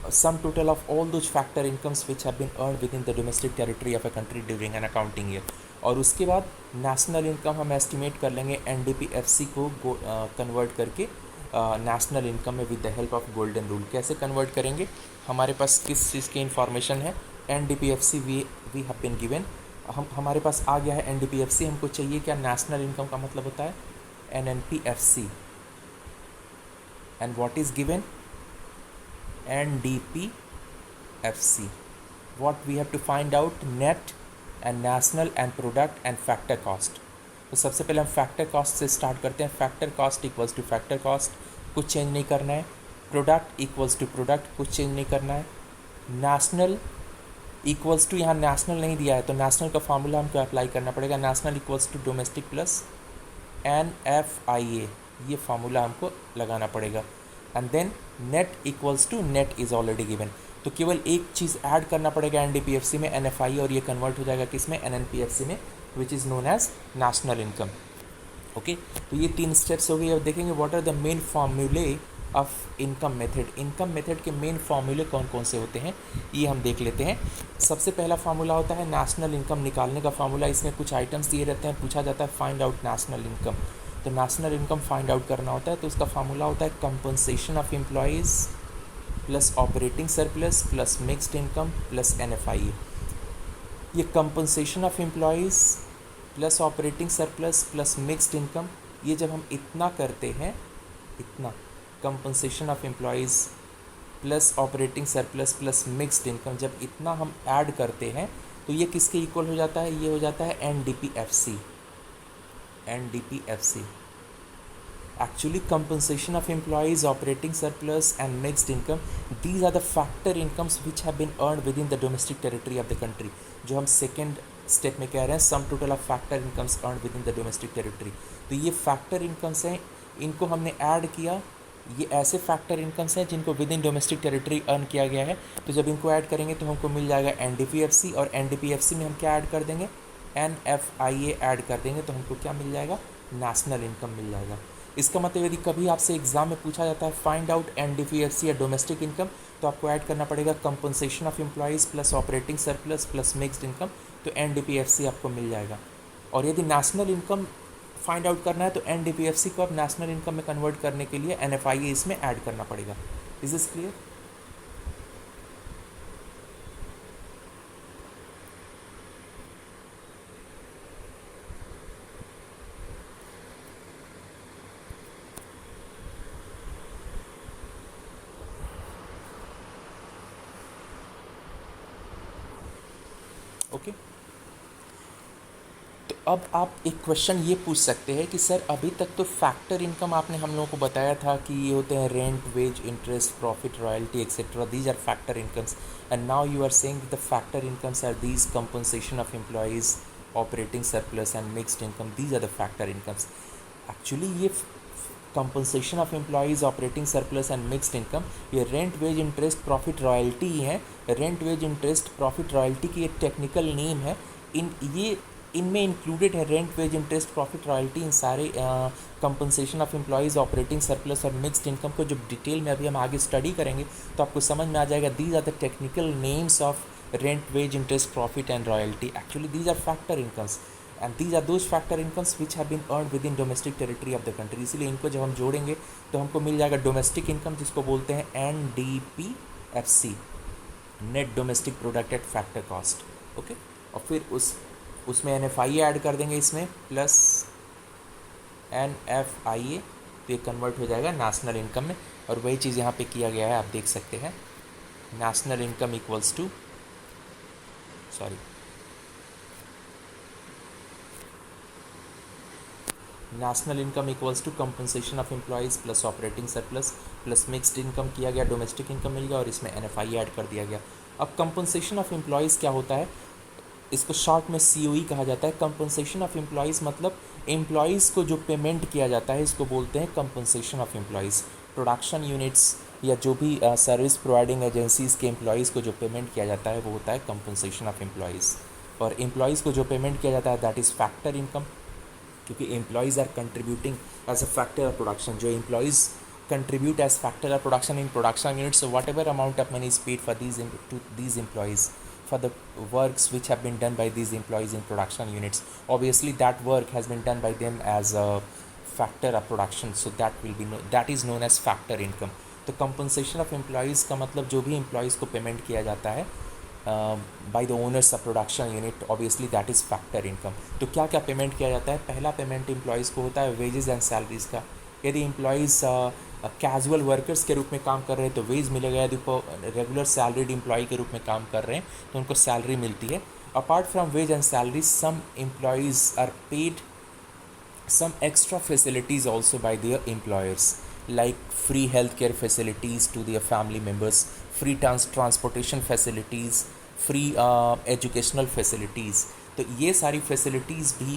A: sum total of all those factor incomes which have been earned within the domestic territory of a country during an accounting year. और उसके बाद नेशनल इनकम हम एस्टिमेट कर लेंगे NDPFC को कन्वर्ट करके नेशनल इनकम में with the help of golden rule. कैसे कन्वर्ट करेंगे? हमारे पास किस चीज़ की इंफॉर्मेशन है? NDPFC we have been given. हमारे पास आ गया है NDPFC. हमको चाहिए क्या? नेशनल इनकम का मतलब होता है NNPFC. And what is given? NDPFC. What we have to find out? Net and national and product and factor cost. तो सबसे पहले हम फैक्टर कॉस्ट से स्टार्ट करते हैं. Factor cost equals to factor cost, कुछ चेंज नहीं करना है. प्रोडक्ट इक्वल्स टू प्रोडक्ट, कुछ चेंज नहीं करना है. नेशनल इक्वल्स टू, यहाँ नेशनल नहीं दिया है तो नेशनल का फार्मूला हमको अप्लाई करना पड़ेगा. National equals to domestic plus NFIA, ये फार्मूला हमको लगाना पड़ेगा. And then net equals to, net is already given. तो केवल एक चीज़ ऐड करना पड़ेगा NDPFC में, NFI, और ये कन्वर्ट हो जाएगा किस में? NNPFC में, which is known as national income. Okay. तो ये 3 स्टेप्स हो गए. अब देखेंगे व्हाट आर द मेन फार्मूले of income method. Income method के मेन फार्मूले कौन कौन से होते हैं ये हम देख लेते हैं. सबसे पहला फार्मूला होता है नेशनल इनकम निकालने का फार्मूला. इसमें कुछ आइटम्स दिए रहते हैं, पूछा जाता है फाइंड आउट नेशनल इनकम. तो नेशनल इनकम फाइंड आउट करना होता है तो उसका फार्मूला होता है compensation of employees plus operating surplus plus mixed income plus NFI. ये compensation of employees plus operating surplus plus mixed income, ये जब हम इतना करते हैं, इतना compensation of employees plus operating surplus plus mixed income, जब इतना हम ऐड करते हैं तो ये किसके इक्वल हो जाता है, ये हो जाता है NDPFC। NDPFC actually compensation of employees, operating surplus and mixed income, these are the factor incomes which have been earned within the domestic territory of the country। जो हम सेकेंड स्टेप में कह रहे हैं sum total of factor incomes earn within the domestic territory, तो ये फैक्टर इनकम्स हैं, इनको हमने ऐड किया, ये ऐसे फैक्टर इनकम्स हैं जिनको with in domestic territory earn किया गया है। तो जब इनको ऐड करेंगे तो हमको मिल जाएगा NDPFC, और NDPFC में हम क्या ऐड कर देंगे, NFIA ऐड कर देंगे, तो हमको क्या मिल जाएगा, नेशनल इनकम मिल जाएगा। इसका मतलब यदि कभी आपसे एग्जाम में पूछा जाता है फाइंड आउट NDPFC या डोमेस्टिक इनकम, तो आपको ऐड करना पड़ेगा compensation of employees plus operating surplus plus mixed income, तो NDPFC आपको मिल जाएगा। और यदि नेशनल इनकम फाइंड आउट करना है तो NDPFC को अब नेशनल इनकम में कन्वर्ट करने के लिए NFIA इसमें ऐड करना पड़ेगा। Is this clear? ओके, तो अब आप एक क्वेश्चन ये पूछ सकते हैं कि सर अभी तक तो फैक्टर इनकम आपने हम लोगों को बताया था कि ये होते हैं rent, wage, interest, profit, royalty etcetera, these are factor incomes, and now you are saying the factor incomes are these compensation of employees, operating surplus and mixed income, these are the factor incomes. Actually ये compensation of employees, operating surplus and mixed income, ये rent, wage, interest, profit, royalty ही है। Rent, wage, interest, profit, royalty की एक टेक्निकल नेम है। इनमें इंक्लूडेड है rent, wage, interest, profit, royalty, इन सारे compensation of employees, operating surplus और मिक्स्ड इनकम को जब डिटेल में अभी हम आगे स्टडी करेंगे तो आपको समझ में आ जाएगा these are the technical names of rent, wage, interest, profit and royalty. Actually these are factor incomes and these are those factor incomes which have been earn within domestic territory of the country. इसीलिए इनको जब हम जोड़ेंगे तो हमको मिल जाएगा डोमेस्टिक इनकम, जिसको बोलते हैं NDPFC, net domestic product at factor cost. Okay, और फिर उसमें NFIA ऐड कर देंगे इसमें प्लस NFIA, तो ये कन्वर्ट हो जाएगा नेशनल इनकम में। और वही चीज़ यहाँ पे किया गया है, आप देख सकते हैं, national income equals to, sorry, national income equals to compensation of employees plus operating surplus plus mixed income किया गया, डोमेस्टिक इनकम मिल गया, और इसमें NFIA ऐड कर दिया गया। अब कंपनसेशन ऑफ एम्प्लॉयज़ क्या होता है, इसको शॉर्ट में COE कहा जाता है। कंपनसेशन ऑफ एम्प्लॉयज़ मतलब एम्प्लॉयज़ को जो पेमेंट किया जाता है, इसको बोलते हैं compensation of employees. Production units या जो भी सर्विस प्रोवाइडिंग एजेंसीज़ के एम्प्लॉयज़ को जो पेमेंट किया जाता है वो होता है कंपनसेशन ऑफ एम्प्लॉयज़। और एम्प्लॉयज़ को जो पेमेंट किया जाता है दैट इज़ फैक्टर इनकम, क्योंकि employees are contributing as a factor of production. जो employees contribute as factor of production in production units, so whatever amount of money is paid for to these employees for the works which have been done by these employees in production units, obviously that work has been done by them as a factor of production, so that is known as factor income। तो compensation of employees का मतलब जो भी employees को payment किया जाता है by the owners of production unit, obviously that is factor income। तो क्या क्या पेमेंट किया जाता है, पहला पेमेंट एम्प्लॉयज़ को होता है वेजेस एंड सैलरीज़ का। यदि एम्प्लॉयज़ कैजुअल वर्कर्स के रूप में काम कर रहे हैं तो वेज मिलेगा, यदि रेगुलर सैलरीड एम्प्लॉय के रूप में काम कर रहे हैं तो उनको सैलरी मिलती है। Apart from wage and salary, some employees are paid some extra facilities also by their employers, like free healthcare facilities to their family members, free transportation facilities, free educational facilities। तो ये सारी फैसिलिटीज़ भी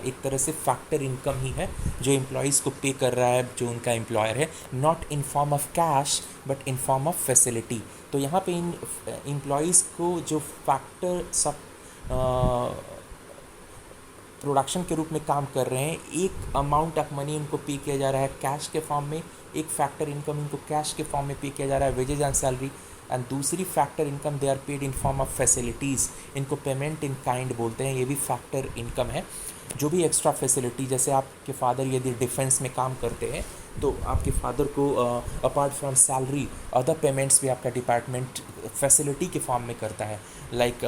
A: एक तरह से फैक्टर इनकम ही है जो एम्प्लॉयज़ को पे कर रहा है जो उनका एम्प्लॉयर है, not in form of cash but in form of facility. तो यहाँ पे इन एम्प्लॉयज़ को जो फैक्टर सब प्रोडक्शन के रूप में काम कर रहे हैं, एक अमाउंट ऑफ मनी इनको पे किया जा रहा है कैश के फॉर्म में, एक फैक्टर इनकम इनको कैश के फॉर्म में पे किया जा रहा है वेजेज एंड सैलरी, एंड दूसरी factor income they are paid in form of facilities, इनको पेमेंट इन काइंड बोलते हैं, ये भी फैक्टर इनकम है। जो भी एक्स्ट्रा फैसिलिटी, जैसे आपके फादर यदि डिफेंस में काम करते हैं तो आपके फादर को apart from salary other payments भी आपका डिपार्टमेंट फैसिलिटी के फॉर्म में करता है। Like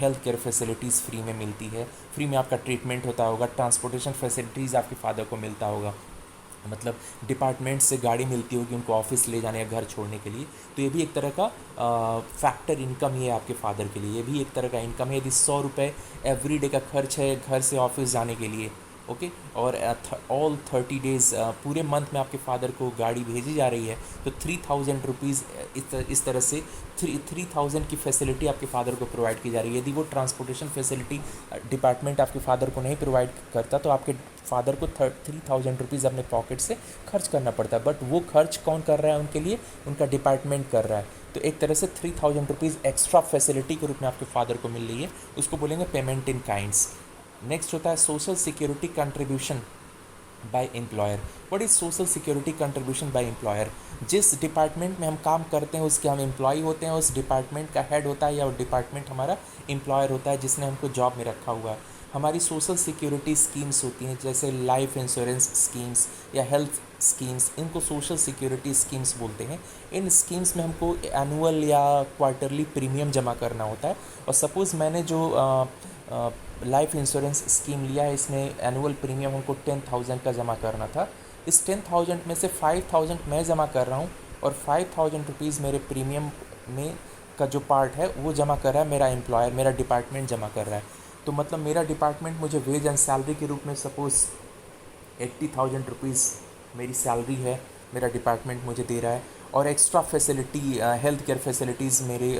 A: health care facilities free में मिलती है, फ्री में आपका ट्रीटमेंट होता होगा, ट्रांसपोर्टेशन फैसिलिटीज़ आपके फादर को मिलता होगा, मतलब डिपार्टमेंट से गाड़ी मिलती होगी उनको ऑफिस ले जाने या घर छोड़ने के लिए। तो ये भी एक तरह का फैक्टर इनकम ही है आपके फादर के लिए, ये भी एक तरह का इनकम है। यदि 100 रुपये एवरी डे का खर्च है घर से ऑफिस जाने के लिए, ओके, और ऑल 30 डेज़ पूरे मंथ में आपके फादर को गाड़ी भेजी जा रही है, तो 3000 रुपीज़ इस तरह से 3000 की फैसिलिटी आपके फादर को प्रोवाइड की जा रही है। यदि वो ट्रांसपोर्टेशन फैसिलिटी डिपार्टमेंट आपके फादर को नहीं प्रोवाइड करता तो आपके फादर को 3000 रुपीज़ अपने पॉकेट से खर्च करना पड़ता है, बट वो खर्च कौन कर रहा है उनके लिए? उनका डिपार्टमेंट कर रहा है। तो एक तरह से 3000 रुपीज़ एक्स्ट्रा फैसिलिटी के रूप में आपके फादर को मिल रही है, उसको बोलेंगे पेमेंट इन काइंड्स। नेक्स्ट होता है social security contribution by employer. What is social security contribution by employer? जिस डिपार्टमेंट में हम काम करते हैं उसके हम एम्प्लॉय होते हैं, उस डिपार्टमेंट का हेड होता है या वो डिपार्टमेंट हमारा एम्प्लॉयर होता है जिसने हमको जॉब में रखा हुआ है। हमारी सोशल सिक्योरिटी स्कीम्स होती हैं जैसे लाइफ इंश्योरेंस स्कीम्स या हेल्थ स्कीम्स, इनको सोशल सिक्योरिटी स्कीम्स बोलते हैं। इन स्कीम्स में हमको एनुअल या क्वार्टरली प्रीमियम जमा करना होता है। और सपोज़ मैंने जो लाइफ इंश्योरेंस स्कीम लिया है, इसमें एनुअल प्रीमियम हमको 10,000 का जमा करना था। इस 10,000 में से 5,000 मैं जमा कर रहा हूँ और 5,000 रुपीज़ मेरे प्रीमियम में का जो पार्ट है वो जमा कर रहा है मेरा एम्प्लॉयर, मेरा डिपार्टमेंट जमा कर रहा है। तो मतलब मेरा डिपार्टमेंट मुझे वेज एंड सैलरी के रूप में सपोज़ 80,000 रुपीज़ मेरी सैलरी है, मेरा डिपार्टमेंट मुझे दे रहा है, और extra facility health care facilities मेरे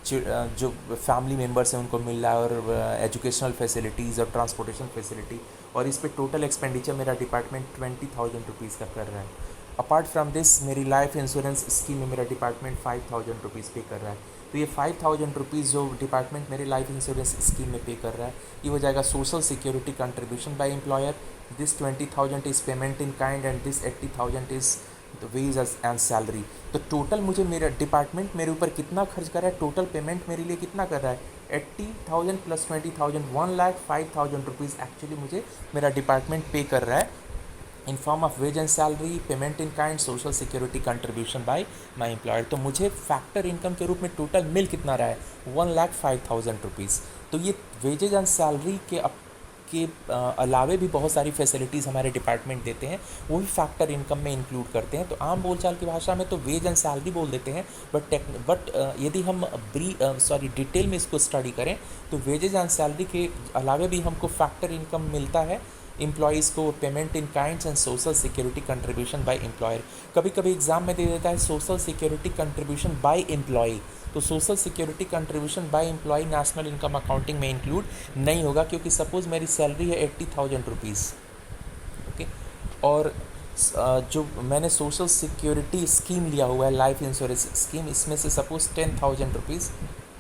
A: जो फैमिली मेम्बर्स हैं उनको मिल रहा है, और एजुकेशनल फैसिलिटीज़ और ट्रांसपोर्टेशन फैसिलिटी, और इस पे टोटल एक्सपेंडिचर मेरा डिपार्टमेंट 20,000 रुपीज़ का कर रहा है। अपार्ट फ्रॉम दिस मेरी लाइफ इंश्योरेंस स्कीम में मेरा डिपार्टमेंट 5,000 रुपीज़ पे कर रहा है। तो ये 5,000 रुपीज़ जो डिपार्टमेंट मेरे लाइफ इंश्योरेंस स्कीम में पे कर रहा है, ये हो जाएगा social security contribution by employer. This 20,000 is payment in kind and this 80,000 is the ways and salary. तो टोटल मुझे मेरा डिपार्टमेंट मेरे ऊपर कितना खर्च कर रहा है, टोटल पेमेंट मेरे लिए कितना कर रहा है? 80,000 प्लस 20,000, 1,05,000 रुपीज़ एक्चुअली मुझे मेरा डिपार्टमेंट पे कर रहा है इन form of ways and salary, payment in kind, social security contribution bye my employer. तो मुझे फैक्टर इनकम के रूप में टोटल मिल कितना रहा है? 1,05,000 रुपीज़। तो ये वेजेज एंड सैलरी के अलावे भी बहुत सारी फैसिलिटीज़ हमारे डिपार्टमेंट देते हैं, वो भी फैक्टर इनकम में इंक्लूड करते हैं। तो आम बोलचाल की भाषा में तो वेज एंड सैलरी बोल देते हैं, बट यदि हम डिटेल में इसको स्टडी करें तो वेजेज एंड सैलरी के अलावे भी हमको फैक्टर इनकम मिलता है एम्प्लॉयज़ को, payment in kinds and social security contribution by employer. कभी कभी एग्जाम में दे देता है social security contribution by employee, तो social security contribution by employee national income accounting में इंक्लूड नहीं होगा, क्योंकि सपोज़ मेरी सैलरी है 80,000 रुपीज़, ओके, और जो मैंने सोशल सिक्योरिटी स्कीम लिया हुआ है लाइफ इंश्योरेंस स्कीम, इसमें से सपोज़ 10,000 रुपीज़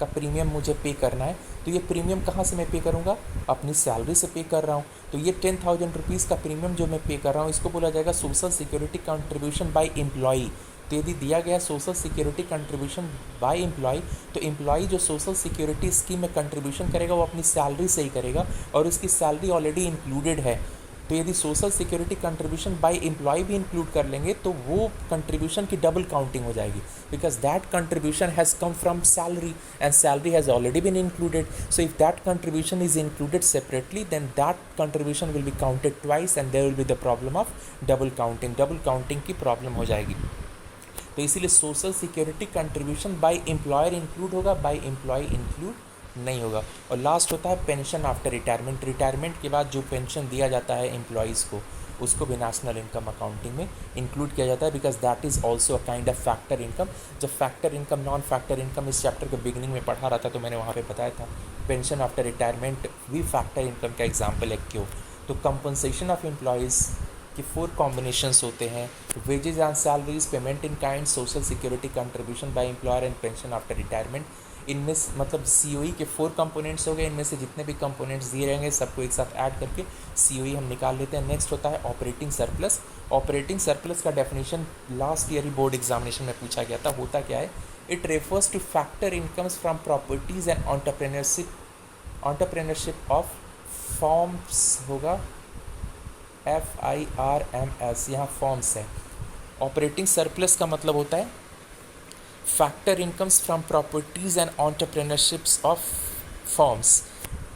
A: का प्रीमियम मुझे पे करना है। तो ये प्रीमियम कहाँ से मैं पे करूँगा? अपनी सैलरी से पे कर रहा हूँ। तो ये 10,000 रुपीज़ का प्रीमियम जो मैं पे कर रहा हूँ इसको बोला जाएगा social security contribution by employee. तो यदि दिया गया social security contribution by employee, तो एम्प्लॉय जो सोशल सिक्योरिटी स्कीम में कंट्रीब्यूशन करेगा वो अपनी सैलरी से ही करेगा, और उसकी सैलरी ऑलरेडी इंक्लूडेड है। तो यदि social security contribution by employee भी इंक्लूड कर लेंगे तो वो कंट्रीब्यूशन की डबल काउंटिंग हो जाएगी, because that contribution has come from salary and salary has already been included. So if that contribution is included separately then that contribution will be counted twice and there will be the problem of double counting की प्रॉब्लम हो जाएगी। तो इसीलिए social security contribution by employer include होगा, बाय एम्प्लॉय इंक्लूड नहीं होगा। और लास्ट होता है पेंशन आफ्टर रिटायरमेंट। रिटायरमेंट के बाद जो पेंशन दिया जाता है एम्प्लॉयज़ को, उसको भी नेशनल इनकम अकाउंटिंग में इंक्लूड किया जाता है, because that is also a kind of factor income. जब factor income, non factor income इस चैप्टर के बिगिनिंग में पढ़ा रहा था तो मैंने वहाँ पे बताया था पेंशन आफ्टर रिटायरमेंट भी फैक्टर इनकम का एग्जाम्पल है। क्यों? तो कंपनसेशन ऑफ एम्प्लॉयज़ के 4 कॉम्बिनेशंस होते हैं: wages and salaries, payment in kind, social security contribution by employer and pension after retirement. इनमें मतलब COE के 4 कंपोनेंट्स हो गए। इनमें से जितने भी कंपोनेंट्स दिए रहेंगे सबको एक साथ ऐड करके COE हम निकाल लेते हैं। नेक्स्ट होता है ऑपरेटिंग सरप्लस। ऑपरेटिंग सरप्लस का डेफिनेशन लास्ट ईयर ही बोर्ड एग्जामिनेशन में पूछा गया था। होता क्या है? It refers to factor incomes from properties and entrepreneurship of forms होगा FIRMS, यहाँ फॉर्म्स है। ऑपरेटिंग सरप्लस का मतलब होता है factor incomes from properties and entrepreneurships of forms.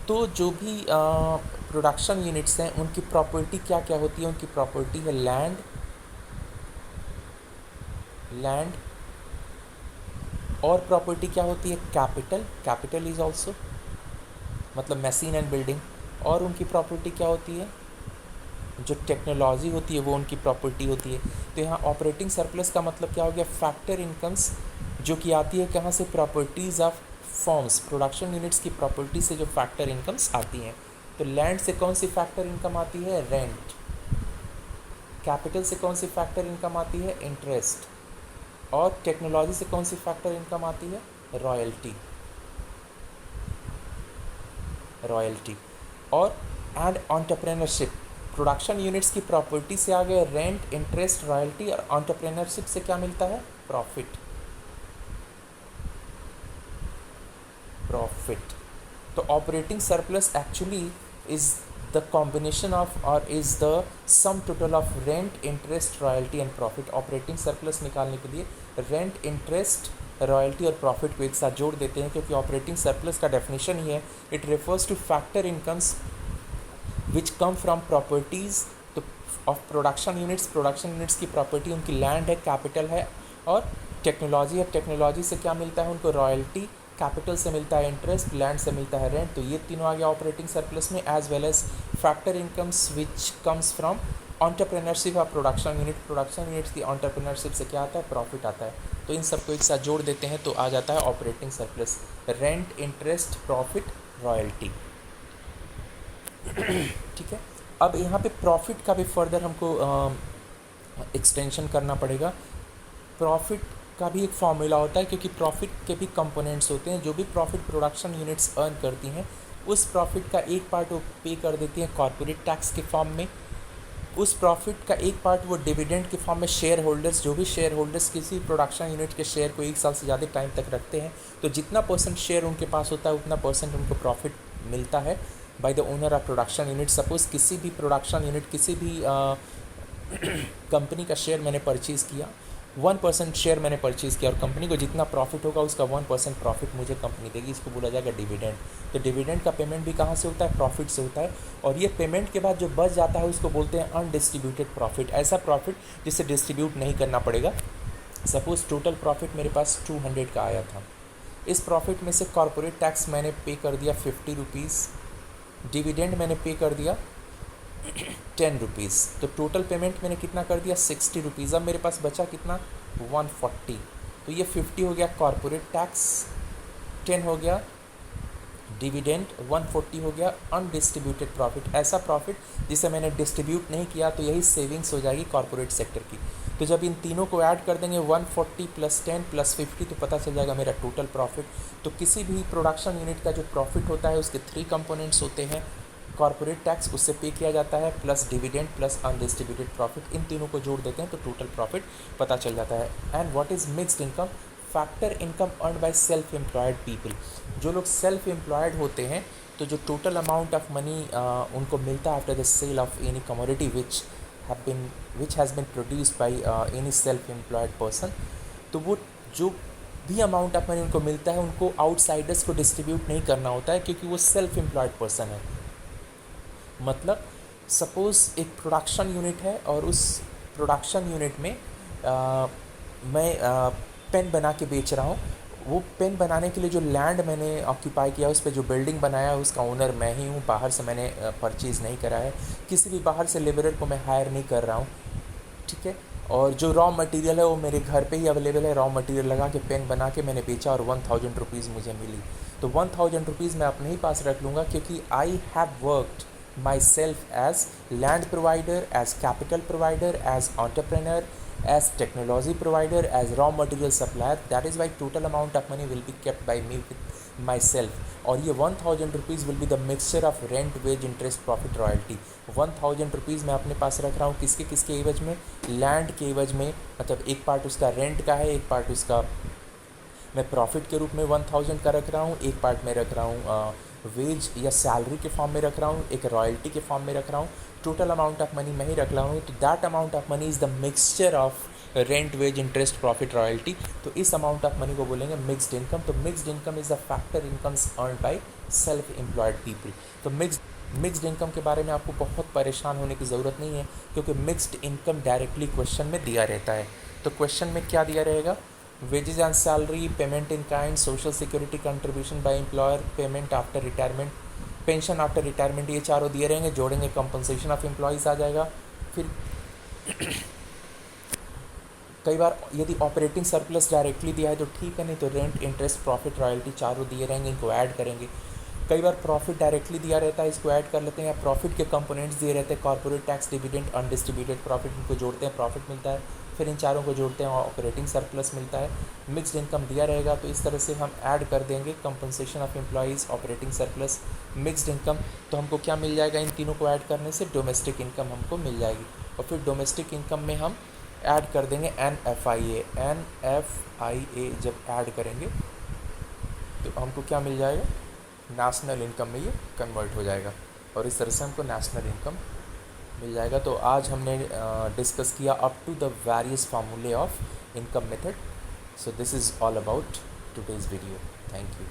A: तो जो भी प्रोडक्शन यूनिट्स हैं उनकी प्रॉपर्टी क्या क्या होती है? उनकी प्रॉपर्टी है लैंड, और प्रॉपर्टी क्या होती है? कैपिटल, कैपिटल इज ऑल्सो मतलब मशीन एंड बिल्डिंग। और उनकी प्रॉपर्टी क्या होती है? जो टेक्नोलॉजी होती है वो उनकी प्रॉपर्टी होती है। तो यहाँ ऑपरेटिंग सरप्लस का मतलब क्या हो गया? फैक्टर इनकम्स जो कि आती है कहाँ से? Properties of forms, production units की प्रॉपर्टी से जो फैक्टर इनकम्स आती हैं। तो लैंड से कौन सी फैक्टर इनकम आती है? रेंट। कैपिटल से कौन सी फैक्टर इनकम आती है? इंटरेस्ट। और टेक्नोलॉजी से कौन सी फैक्टर इनकम आती है? रॉयल्टी। और एंड एंटरप्रेन्योरशिप, प्रोडक्शन यूनिट्स की प्रॉपर्टी से आ गए रेंट, इंटरेस्ट, रॉयल्टी। और एंटरप्रेन्योरशिप से क्या मिलता है? प्रॉफिट। तो operating surplus actually is the combination of और is the sum total of rent, interest, royalty and profit. Operating surplus निकालने के लिए रेंट, इंटरेस्ट, रॉयल्टी और प्रॉफिट को एक साथ जोड़ देते हैं, क्योंकि ऑपरेटिंग सरप्लस का डेफिनेशन ही है it refers to factor incomes which come from properties of production units. Production units की प्रॉपर्टी उनकी लैंड है, कैपिटल है और टेक्नोलॉजी है। टेक्नोलॉजी से क्या मिलता है उनको? रॉयल्टी। कैपिटल से मिलता है इंटरेस्ट, लैंड से मिलता है रेंट। तो ये तीनों आ गया ऑपरेटिंग सरप्लस में, as well as factor incomes which comes from entrepreneurship of production unit. Production units की एंटरप्रेन्योरशिप से क्या आता है? प्रॉफिट आता है। तो इन सबको एक साथ जोड़ देते हैं तो आ जाता है operating surplus. Rent, interest, profit, royalty. ठीक है। अब यहाँ पे प्रॉफिट का भी फर्दर हमको एक्सटेंशन करना पड़ेगा। प्रॉफिट का भी एक फॉर्मूला होता है, क्योंकि प्रॉफिट के भी कंपोनेंट्स होते हैं। जो भी प्रॉफिट प्रोडक्शन यूनिट्स अर्न करती हैं उस प्रॉफिट का एक पार्ट वो पे कर देती हैं कॉर्पोरेट टैक्स के फॉर्म में। उस प्रॉफिट का एक पार्ट वो डिविडेंड के फॉर्म में शेयर होल्डर्स, जो भी शेयर होल्डर्स किसी प्रोडक्शन यूनिट के शेयर को 1 साल से ज़्यादा टाइम तक रखते हैं, तो जितना परसेंट शेयर उनके पास होता है उतना परसेंट उनको प्रॉफिट मिलता है by the owner of production unit. Suppose किसी भी प्रोडक्शन यूनिट, किसी भी कंपनी का शेयर मैंने परचेज़ किया, 1% शेयर मैंने परचेज़ किया और कंपनी को जितना प्रॉफिट होगा उसका 1% प्रॉफिट मुझे कंपनी देगी। इसको बोला जाएगा डिविडेंड। तो डिविडेंड का पेमेंट भी कहाँ से होता है? प्रॉफिट से होता है। और ये पेमेंट के बाद जो बच जाता है उसको बोलते हैं अनडिस्ट्रीब्यूटेड प्रॉफिट। ऐसा प्रॉफिट जिसे डिस्ट्रीब्यूट नहीं करना पड़ेगा। सपोज़ टोटल प्रॉफिट मेरे पास 200 का आया था। इस प्रॉफिट में से कॉर्पोरेट टैक्स मैंने पे कर दिया 50 रुपीज़, डिविडेंड मैंने पे कर दिया 10 रुपीज़। तो टोटल पेमेंट मैंने कितना कर दिया? 60 रुपीज़। अब मेरे पास बचा कितना? 140। तो ये 50 हो गया कॉर्पोरेट टैक्स, 10 हो गया डिविडेंड, 140 हो गया अनडिस्ट्रीब्यूटेड प्रॉफिट। ऐसा प्रॉफिट जिसे मैंने डिस्ट्रीब्यूट नहीं किया, तो यही सेविंग्स हो जाएगी कॉर्पोरेट सेक्टर की। तो जब इन तीनों को ऐड कर देंगे 140 + 10 + 50, तो पता चल जाएगा मेरा टोटल प्रॉफिट। तो किसी भी प्रोडक्शन यूनिट का जो प्रॉफिट होता है उसके 3 कंपोनेंट्स होते हैं। कॉर्पोरेट टैक्स उससे पे किया जाता है, plus dividend plus undistributed profit. इन तीनों को जोड़ देते हैं तो टोटल प्रॉफिट पता चल जाता है। And what is mixed income? Factor income earn by self employed people. जो लोग सेल्फ एम्प्लॉयड होते हैं, तो जो टोटल अमाउंट ऑफ मनी उनको मिलता है after the sale of any commodity which has been produced by any self employed person, तो वो जो भी अमाउंट ऑफ मनी उनको मिलता है उनको आउटसाइडर्स को डिस्ट्रीब्यूट नहीं करना होता है, क्योंकि वो सेल्फ एम्प्लॉयड पर्सन है। मतलब सपोज़ एक प्रोडक्शन यूनिट है और उस प्रोडक्शन यूनिट में मैं पेन बना के बेच रहा हूँ। वो पेन बनाने के लिए जो लैंड मैंने ऑक्यूपाई किया, उस पर जो बिल्डिंग बनाया, उसका ओनर मैं ही हूँ। बाहर से मैंने परचेज़ नहीं करा है, किसी भी बाहर से लेबरर को मैं हायर नहीं कर रहा हूँ। ठीक है। और जो रॉ मटेरियल है वो मेरे घर पे ही अवेलेबल है। रॉ मटेरियल लगा के पेन बना के मैंने बेचा और 1000 रुपीज़ मुझे मिली। तो 1000 रुपीज़ मैं अपने ही पास रख लूँगा, क्योंकि I have worked myself as land provider, as capital provider, as entrepreneur, as technology provider, as raw material supplier. That is why total amount of money will be kept by me with myself. और ये 1000 rupees will be the mixture of rent, wage, interest, profit, royalty. 1000 rupees मैं अपने पास रख रहा हूँ किसके एवज में? लैंड के एवज में। मतलब एक पार्ट उसका रेंट का है, एक पार्ट उसका मैं प्रॉफिट के रूप में 1000 का रख रहा हूँ, एक पार्ट में रख रहा हूँ वेज या सैलरी के फॉर्म में रख रहा हूँ, एक रॉयल्टी के फॉर्म में रख रहा हूँ, टोटल अमाउंट ऑफ मनी मैं ही रख रहा हूँ, तो that amount of money is the mixture of rent, wage, interest, profit, royalty. तो इस अमाउंट ऑफ मनी को बोलेंगे मिक्स्ड इनकम। तो mixed income is the factor incomes earn by self employed people. तो मिक्स्ड इनकम के बारे में आपको बहुत परेशान होने की ज़रूरत नहीं है, क्योंकि मिक्स्ड इनकम डायरेक्टली क्वेश्चन में दिया रहता है। तो क्वेश्चन में क्या दिया रहेगा? Wages and salary, payment in kind, social security contribution by employer, payment after retirement, pension after retirement, ये चारों दिए रहेंगे। जोड़ेंगे कंपनसेशन ऑफ एम्प्लॉयज़ आ जाएगा। फिर कई बार यदि ऑपरेटिंग सरप्लस डायरेक्टली दिया है तो ठीक है, नहीं तो रेंट, इंटरेस्ट, प्रॉफिट, रॉयल्टी चारों दिए रहेंगे, इनको ऐड करेंगे। कई बार प्रॉफिट डायरेक्टली दिया रहता है, इसको ऐड कर लेते हैं, या प्रॉफिट के कंपोनेंट्स दिए रहते हैं, corporate tax, dividend, undistributed profit, इनको जोड़ते हैं, प्रॉफिट मिलता है। फिर इन चारों को जोड़ते हैं, ऑपरेटिंग सरप्लस मिलता है। मिक्स्ड इनकम दिया रहेगा तो इस तरह से हम ऐड कर देंगे compensation of employees, operating surplus, mixed income. तो हमको क्या मिल जाएगा? इन तीनों को ऐड करने से डोमेस्टिक इनकम हमको मिल जाएगी। और फिर डोमेस्टिक इनकम में हम ऐड कर देंगे NFIA। NFIA जब ऐड करेंगे तो हमको क्या मिल जाएगा? नेशनल इनकम में ये कन्वर्ट हो जाएगा, और इस तरह से हमको नेशनल इनकम मिल जाएगा। तो आज हमने डिस्कस किया अप टू द वेरियस फार्मूले of income method. So this is all about today's video. Thank you.